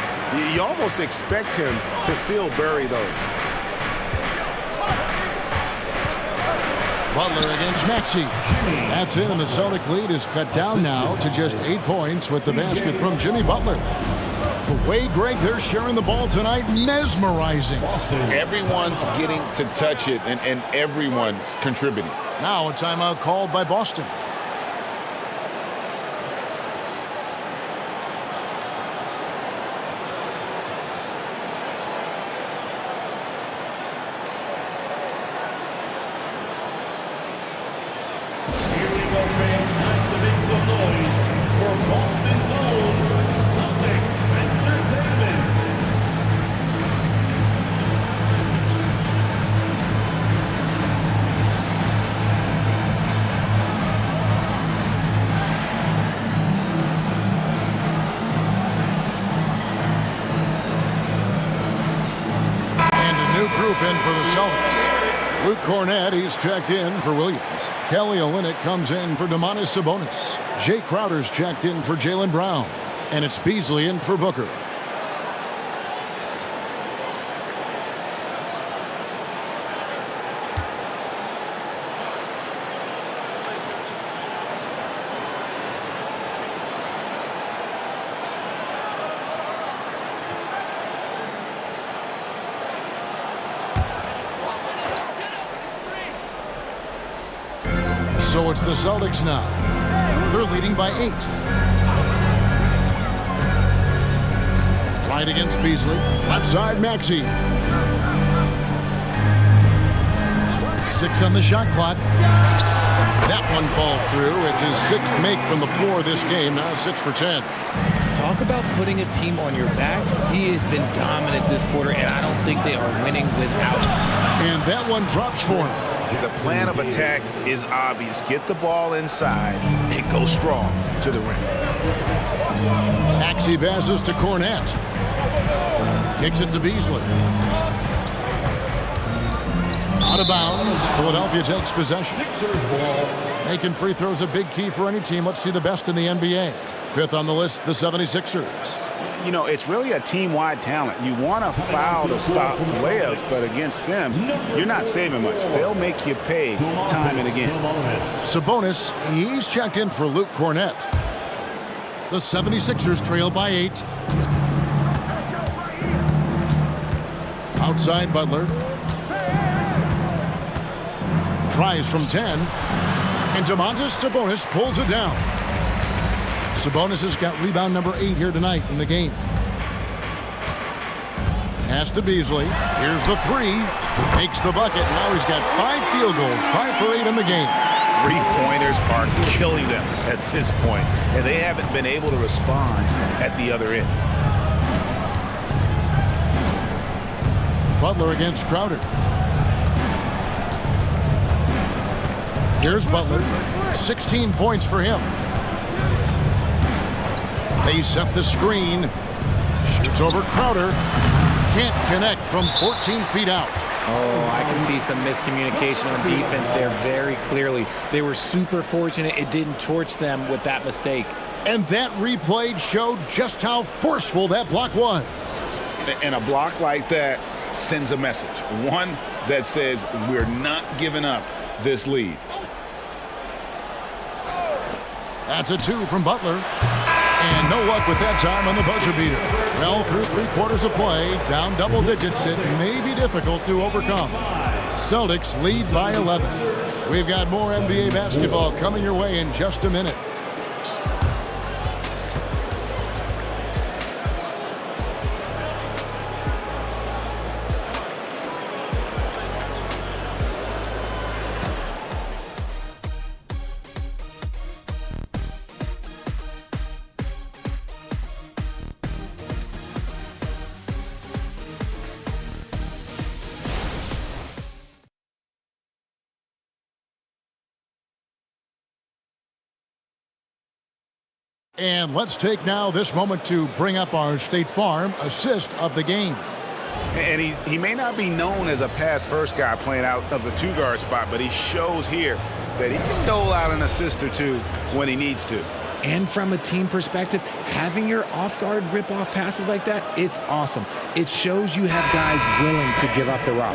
you almost expect him to still bury those. Butler against Maxey. That's it, and the Celtic lead is cut down now to just 8 points with the basket from Jimmy Butler. The way, Greg, they're sharing the ball tonight, mesmerizing. Everyone's getting to touch it, and everyone's contributing. Now a timeout called by Boston. Group in for the Celtics. Luke Cornett, he's checked in for Williams. Kelly Olynyk comes in for Domantas Sabonis. Jay Crowder's checked in for Jaylen Brown. And it's Beasley in for Booker. So it's the Celtics now. They're leading by 8. Right against Beasley. Left side, Maxey. 6 on the shot clock. That one falls through. It's his 6th make from the floor this game. Now 6 for 10. Talk about putting a team on your back. He has been dominant this quarter, and I don't think they are winning without him. And that one drops for him. The plan of attack is obvious. Get the ball inside and go strong to the rim. Maxey passes to Cornett. Kicks it to Beasley. Out of bounds. Philadelphia takes possession. Making free throws a big key for any team. Let's see the best in the NBA. 5th on the list, the 76ers. You know, it's really a team-wide talent. You want to foul to stop layups, but against them, you're not saving much. They'll make you pay time and again. Sabonis, he's checked in for Luke Cornett. The 76ers trail by 8. Outside Butler. Tries from 10. And Domantas Sabonis pulls it down. Sabonis has got rebound number 8 here tonight in the game. Pass to Beasley. Here's the 3. Makes the bucket. Now he's got 5 field goals. 5 for 8 in the game. 3-pointers are killing them at this point, and they haven't been able to respond at the other end. Butler against Crowder. Here's Butler. 16 points for him. They set the screen. Shoots over Crowder. Can't connect from 14 feet out. Oh, I can see some miscommunication on defense there very clearly. They were super fortunate it didn't torch them with that mistake. And that replay showed just how forceful that block was. And a block like that sends a message. One that says we're not giving up this lead. That's a 2 from Butler. And no luck with that time on the buzzer beater. Well, through 3 quarters of play, down double digits, it may be difficult to overcome. Celtics lead by 11. We've got more NBA basketball coming your way in just a minute. And let's take now this moment to bring up our State Farm assist of the game. And he may not be known as a pass-first guy playing out of the 2-guard spot, but he shows here that he can dole out an assist or two when he needs to. And from a team perspective, having your off-guard rip-off passes like that, it's awesome. It shows you have guys willing to give up the rock.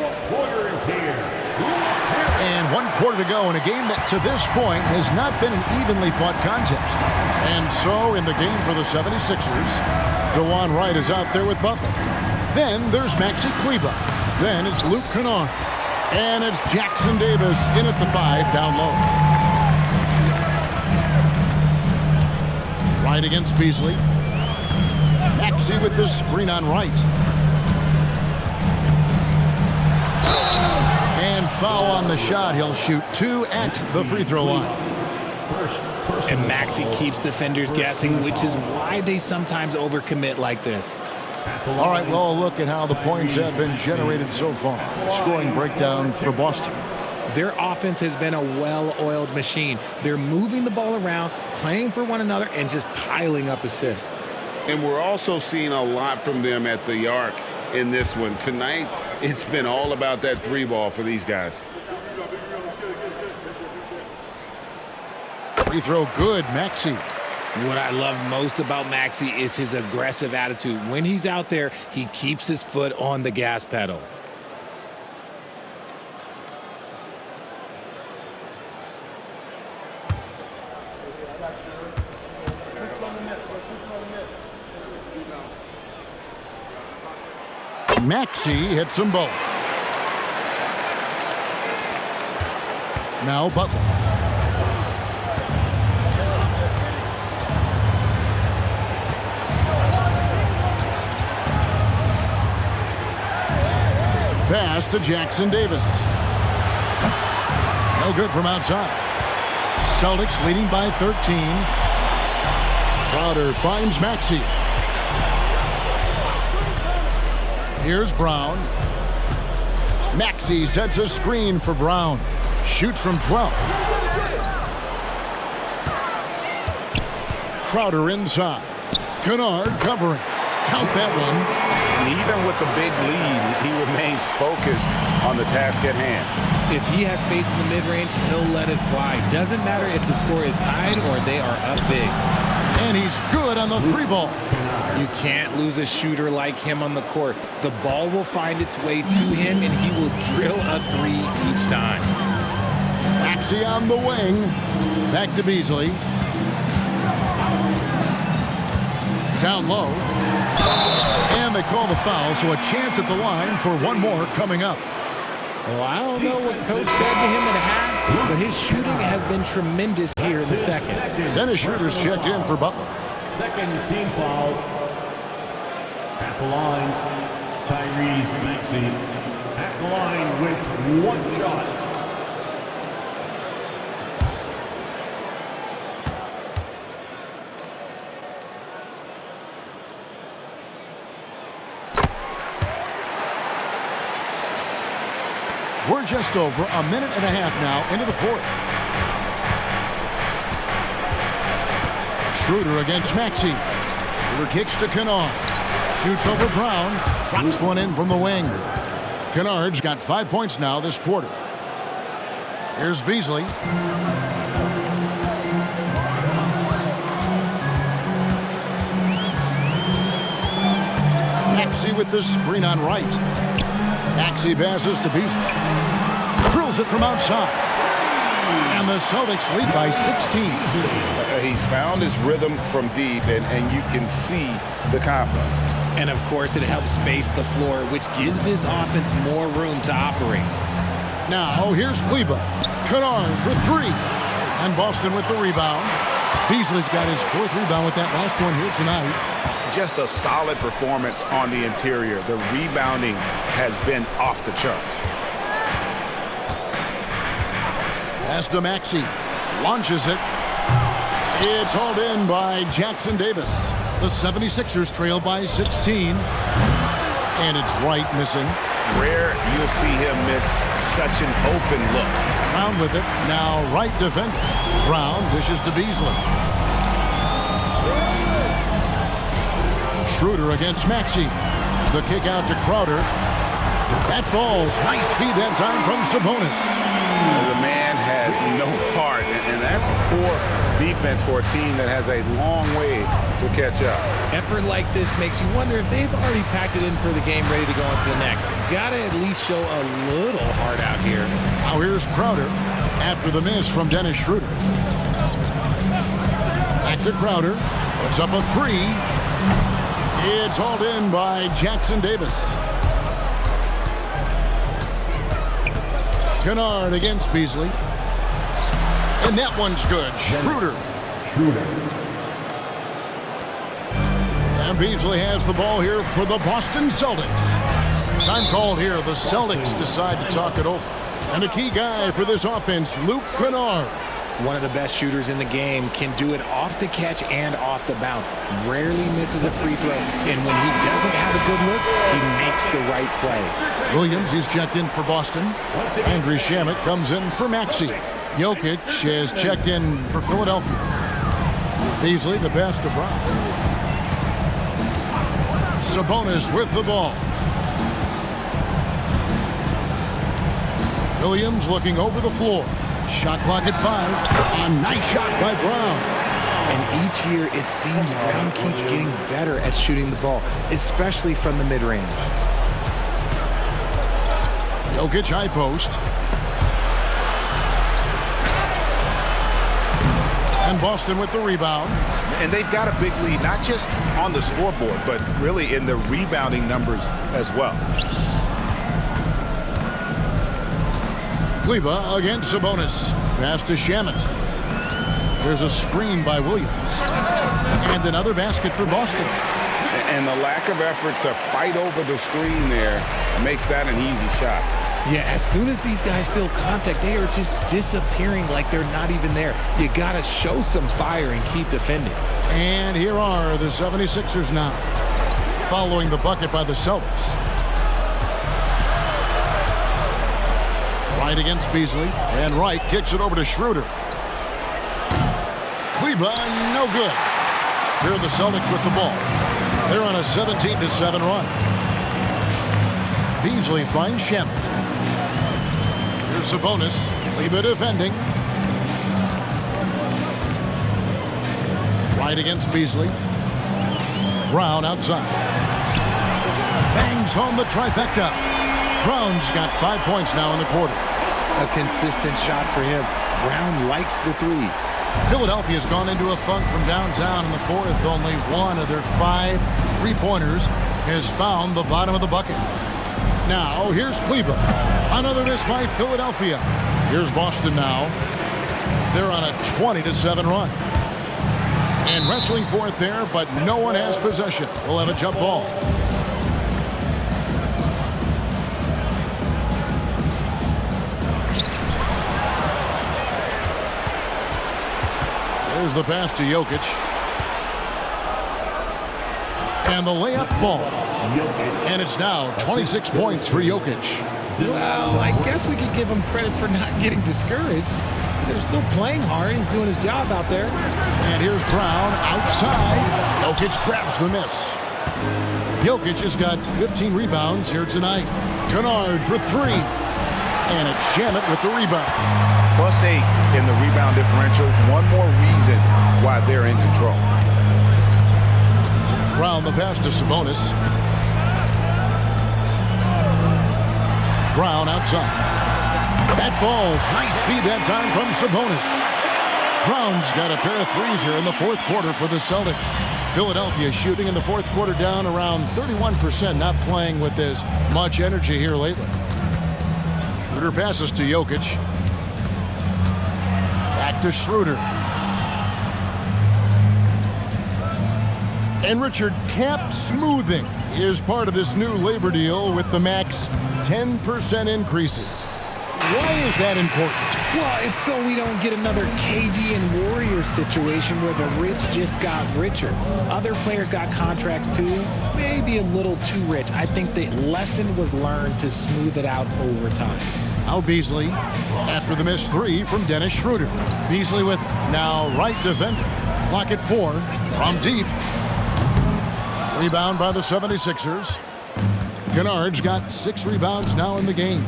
And 1 quarter to go in a game that to this point has not been an evenly fought contest. And so in the game for the 76ers, DeJuan Wright is out there with Butler. Then there's Maxi Kleber. Then it's Luke Kennard. And it's Jackson Davis in at the 5 down low. Wright against Beasley. Maxey with the screen on Wright. And foul on the shot. He'll shoot 2 at the free throw line. And Maxey keeps defenders guessing, which is why they sometimes overcommit like this. All right, well, look at how the points have been generated so far. Scoring breakdown for Boston. Their offense has been a well-oiled machine. They're moving the ball around, playing for one another, and just piling up assists. And we're also seeing a lot from them at the arc in this one. Tonight, it's been all about that 3 ball for these guys. Free throw good, Maxey. What I love most about Maxey is his aggressive attitude. When he's out there, he keeps his foot on the gas pedal. Maxey hits them both. Now Butler. Pass to Jackson Davis. No good from outside. Celtics leading by 13. Crowder finds Maxey. Here's Brown. Maxey sets a screen for Brown. Shoots from 12. Crowder inside. Kennard covering. Count that one. And even with the big lead, he remains focused on the task at hand. If he has space in the mid-range, he'll let it fly. Doesn't matter if the score is tied or they are up big. And he's good on the 3 ball. You can't lose a shooter like him on the court. The ball will find its way to him, and he will drill a 3 each time. Maxey on the wing. Back to Beasley. Down low. And they call the foul, so a chance at the line for one more coming up. Well, I don't know what Coach said to him at half, but his shooting has been tremendous here in the second. Dennis Schroeder's checked in for Butler. Second team foul. At the line, Tyrese Maxey. At the line with 1 shot. We're just over a minute and a half now into the 4th. Schroeder against Maxey. Schroeder kicks to Kennard. Shoots over Brown. Drops one in from the wing. Kennard's got 5 points now this quarter. Here's Beasley. Maxey with the screen on Wright. Maxey passes to Beasley. Drills it from outside. And the Celtics lead by 16. He's found his rhythm from deep, and you can see the confidence. And, of course, it helps space the floor, which gives this offense more room to operate. Now, here's Kleber. Kennard for 3. And Boston with the rebound. Beasley's got his 4th rebound with that last one here tonight. Just a solid performance on the interior. The rebounding has been off the charts. Pass to Maxey. Launches it. It's hauled in by Jackson Davis. The 76ers trail by 16. And it's Wright missing. Rare you'll see him miss such an open look. Brown with it. Now Wright defending. Brown dishes to Beasley. Schroeder against Maxey. The kick out to Crowder. That falls. Nice feed that time from Sabonis. The man has no heart, and that's poor defense for a team that has a long way to catch up. Effort like this makes you wonder if they've already packed it in for the game, ready to go on to the next. Got to at least show a little heart out here. Now here's Crowder after the miss from Dennis Schroeder. Back to Crowder. Puts up a three. It's hauled in by Jackson Davis. Kennard against Beasley. And that one's good. Schroeder. And Beasley has the ball here for the Boston Celtics. Time called here. The Celtics decide to talk it over. And a key guy for this offense, Luke Kennard. One of the best shooters in the game, can do it off the catch and off the bounce. Rarely misses a free throw. And when he doesn't have a good look, he makes the right play. Williams is checked in for Boston. Andrew Shamet comes in for Maxey. Jokic is checked in for Philadelphia. Beasley, the best of Brown. Sabonis with the ball. Williams looking over the floor. Shot clock at 5. A nice shot by Brown. And each year it seems Brown keeps getting better at shooting the ball, especially from the mid-range. Jokic high post. And Boston with the rebound. And they've got a big lead, not just on the scoreboard, but really in the rebounding numbers as well. Kleba against Sabonis. Pass to Shamet. There's a screen by Williams. And another basket for Boston. And the lack of effort to fight over the screen there makes that an easy shot. Yeah, as soon as these guys feel contact, they are just disappearing like they're not even there. You got to show some fire and keep defending. And here are the 76ers now, following the bucket by the Celtics. Wright against Beasley, and Wright kicks it over to Schroeder. Kleba, no good. Here are the Celtics with the ball. They're on a 17-7 run. Beasley finds Shamet. Here's Sabonis. Kleba defending. Wright against Beasley. Brown outside. Bangs home the trifecta. Brown's got 5 points now in the quarter. A consistent shot for him. Brown likes the three. Philadelphia's gone into a funk from downtown in the fourth. Only one of their 5 three-pointers has found the bottom of the bucket. Now, here's Kleba. Another miss by Philadelphia. Here's Boston now. They're on a 20-7 run. And wrestling for it there, but no one has possession. We'll have a jump ball. There's the pass to Jokic. And the layup falls. And it's now 26 points for Jokic. Well, I guess we could give him credit for not getting discouraged. They're still playing hard. He's doing his job out there. And here's Brown outside. Jokic grabs the miss. Jokic has got 15 rebounds here tonight. Kennard for 3. And it's Shamet with the rebound. +8 in the rebound differential. One more reason why they're in control. Brown the pass to Sabonis. Brown outside. That falls. Nice feed that time from Sabonis. Brown's got a pair of threes here in the fourth quarter for the Celtics. Philadelphia shooting in the fourth quarter down around 31%, not playing with as much energy here lately. Schroeder passes to Jokic. Back to Schroeder. And Richard, cap smoothing is part of this new labor deal with the max 10% increases. Why is that important? Well, it's so we don't get another KD and Warriors situation where the rich just got richer. Other players got contracts too, maybe a little too rich. I think the lesson was learned to smooth it out over time. Now Beasley after the missed 3 from Dennis Schroeder. Beasley with now Wright defending. Clock at 4 from deep. Rebound by the 76ers. Kennard's got 6 rebounds now in the game.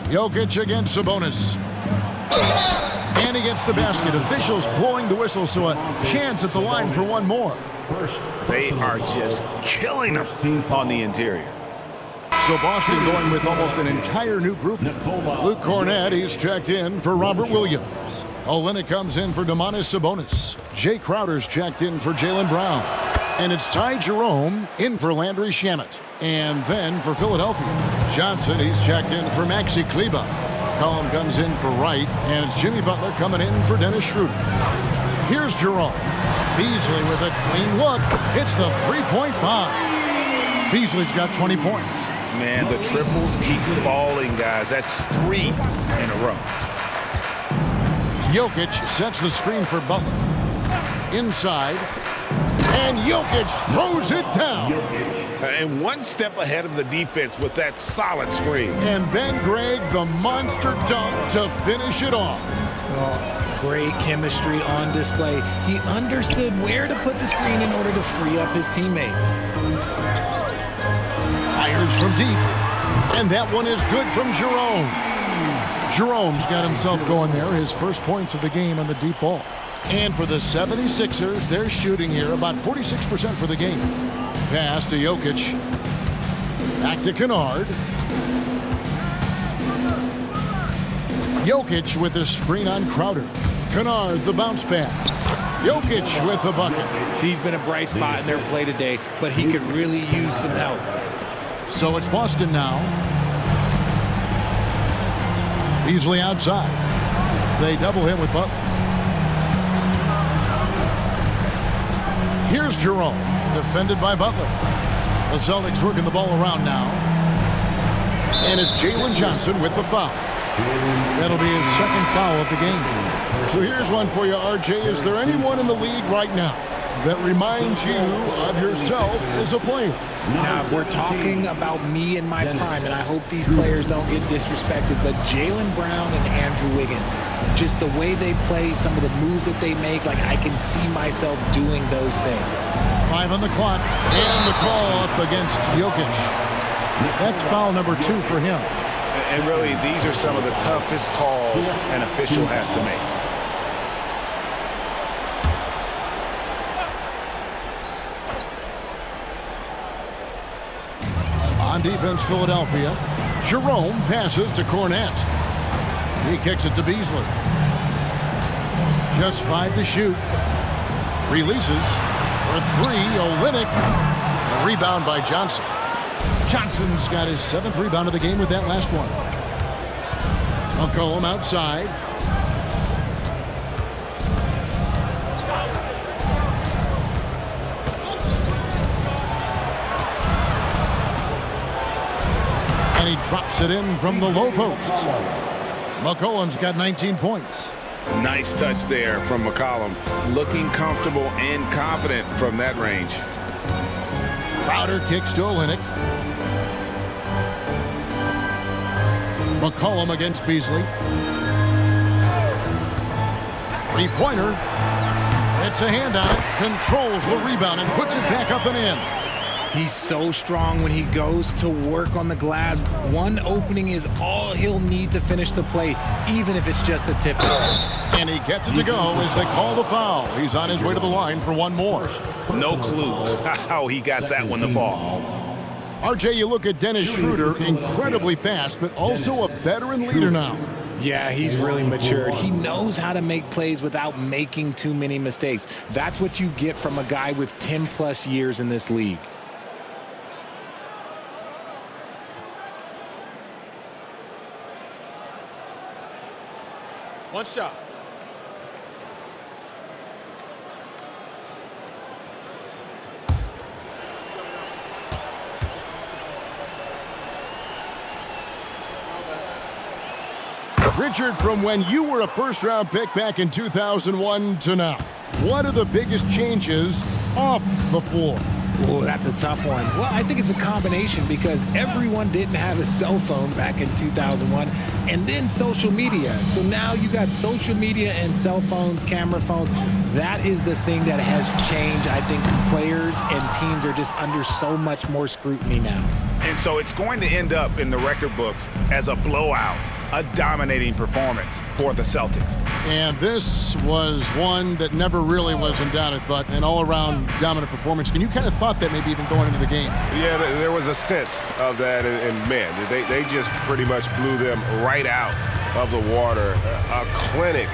Jokic against Sabonis. And he gets the basket. Officials blowing the whistle, so a chance at the line for one more. They are just killing them on the interior. So Boston going with almost an entire new group. Luke Cornett, he's checked in for Robert Williams. Olynyk comes in for Domantas Sabonis. Jay Crowder's checked in for Jaylen Brown. And it's Ty Jerome in for Landry Shamet. And then for Philadelphia, Johnson, he's checked in for Maxi Kleber. McCollum comes in for Wright, and it's Jimmy Butler coming in for Dennis Schroeder. Here's Jerome. Beasley with a clean look. Hits the three-point bomb. Beasley's got 20 points. Man, the triples keep falling, guys. That's 3 in a row. Jokic sets the screen for Butler. Inside. And Jokic throws it down. And one step ahead of the defense with that solid screen. And then Greg, the monster dunk to finish it off. Oh, great chemistry on display. He understood where to put the screen in order to free up his teammate. Fires from deep. And that one is good from Jerome. Jerome's got himself going there. His first points of the game on the deep ball. And for the 76ers, they're shooting here about 46% for the game. Pass to Jokic. Back to Kennard. Jokic with the screen on Crowder. Kennard, the bounce pass. Jokic with the bucket. He's been a bright spot in their play today, but he could really use some help. So it's Boston now. Beasley outside. They double him with Butler. Here's Jerome, defended by Butler. The Celtics working the ball around now. And it's Jalen Johnson with the foul. That'll be his second foul of the game. So here's one for you, RJ. Is there anyone in the league right now that reminds you of yourself as a player? Now, if we're talking about me in my prime, and I hope these players don't get disrespected, but Jaylen Brown and Andrew Wiggins, just the way they play, some of the moves that they make, like I can see myself doing those things. 5 on the clock, and the call up against Jokic. That's foul number 2 for him. And really, these are some of the toughest calls an official has to make. On defense, Philadelphia. Jerome passes to Cornett. He kicks it to Beasley. Just 5 to shoot. Releases for 3. Olynyk. A rebound by Johnson. Johnson's got his 7th rebound of the game with that last one. McCollum outside. And he drops it in from the low post. McCollum's got 19 points. Nice touch there from McCollum. Looking comfortable and confident from that range. Crowder kicks to Olynyk. McCollum against Beasley. Three-pointer. It's a hand on it. Controls the rebound and puts it back up and in. He's so strong when he goes to work on the glass. One opening is all he'll need to finish the play, even if it's just a tip. And he gets it to go as they call the foul. He's on his way to the line for one more. No clue how he got that one to fall. RJ, you look at Dennis Schroeder, incredibly fast, but also a veteran leader now. Yeah, he's really matured. He knows how to make plays without making too many mistakes. That's what you get from a guy with 10-plus years in this league. One shot. Richard, from when you were a first-round pick back in 2001 to now, what are the biggest changes off the floor? Oh, that's a tough one. Well, I think it's a combination because everyone didn't have a cell phone back in 2001 and then social media. So now you got social media and cell phones, camera phones. That is the thing that has changed. I think players and teams are just under so much more scrutiny now. And so it's going to end up in the record books as a blowout. a dominating performance for the Celtics. And this was one that never really was in doubt, I thought, an all-around dominant performance. And you kind of thought that maybe even going into the game. Yeah, there was a sense of that, and man, they just pretty much blew them right out of the water. A clinic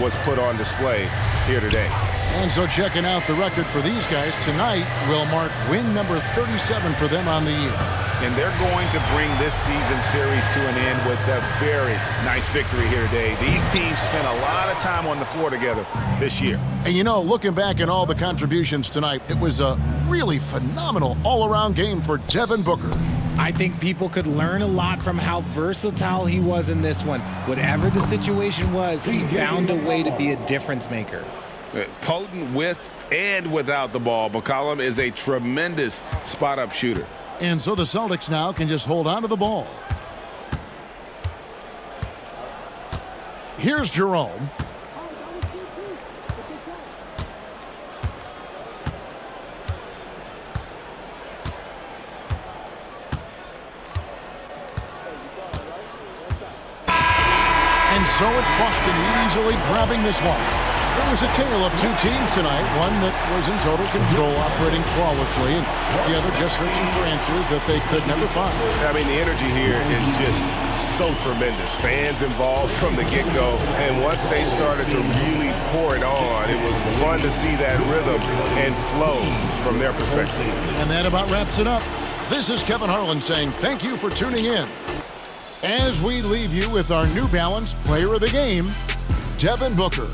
was put on display here today. And so checking out the record for these guys, tonight will mark win number 37 for them on the year. And they're going to bring this season series to an end with a very nice victory here today. These teams spent a lot of time on the floor together this year. And you know, looking back at all the contributions tonight, it was a really phenomenal all-around game for Devin Booker. I think people could learn a lot from how versatile he was in this one. Whatever the situation was, he found a way to be a difference maker. Potent with and without the ball, McCollum is a tremendous spot-up shooter. And so the Celtics now can just hold on to the ball. Here's Jerome. And so it's Boston easily grabbing this one. There was a tale of two teams tonight, one that was in total control, operating flawlessly, and the other just searching for answers that they could never find. I mean, the energy here is just so tremendous. Fans involved from the get-go, and once they started to really pour it on, it was fun to see that rhythm and flow from their perspective. And that about wraps it up. This is Kevin Harlan saying thank you for tuning in. As we leave you with our New Balance Player of the Game, Devin Booker.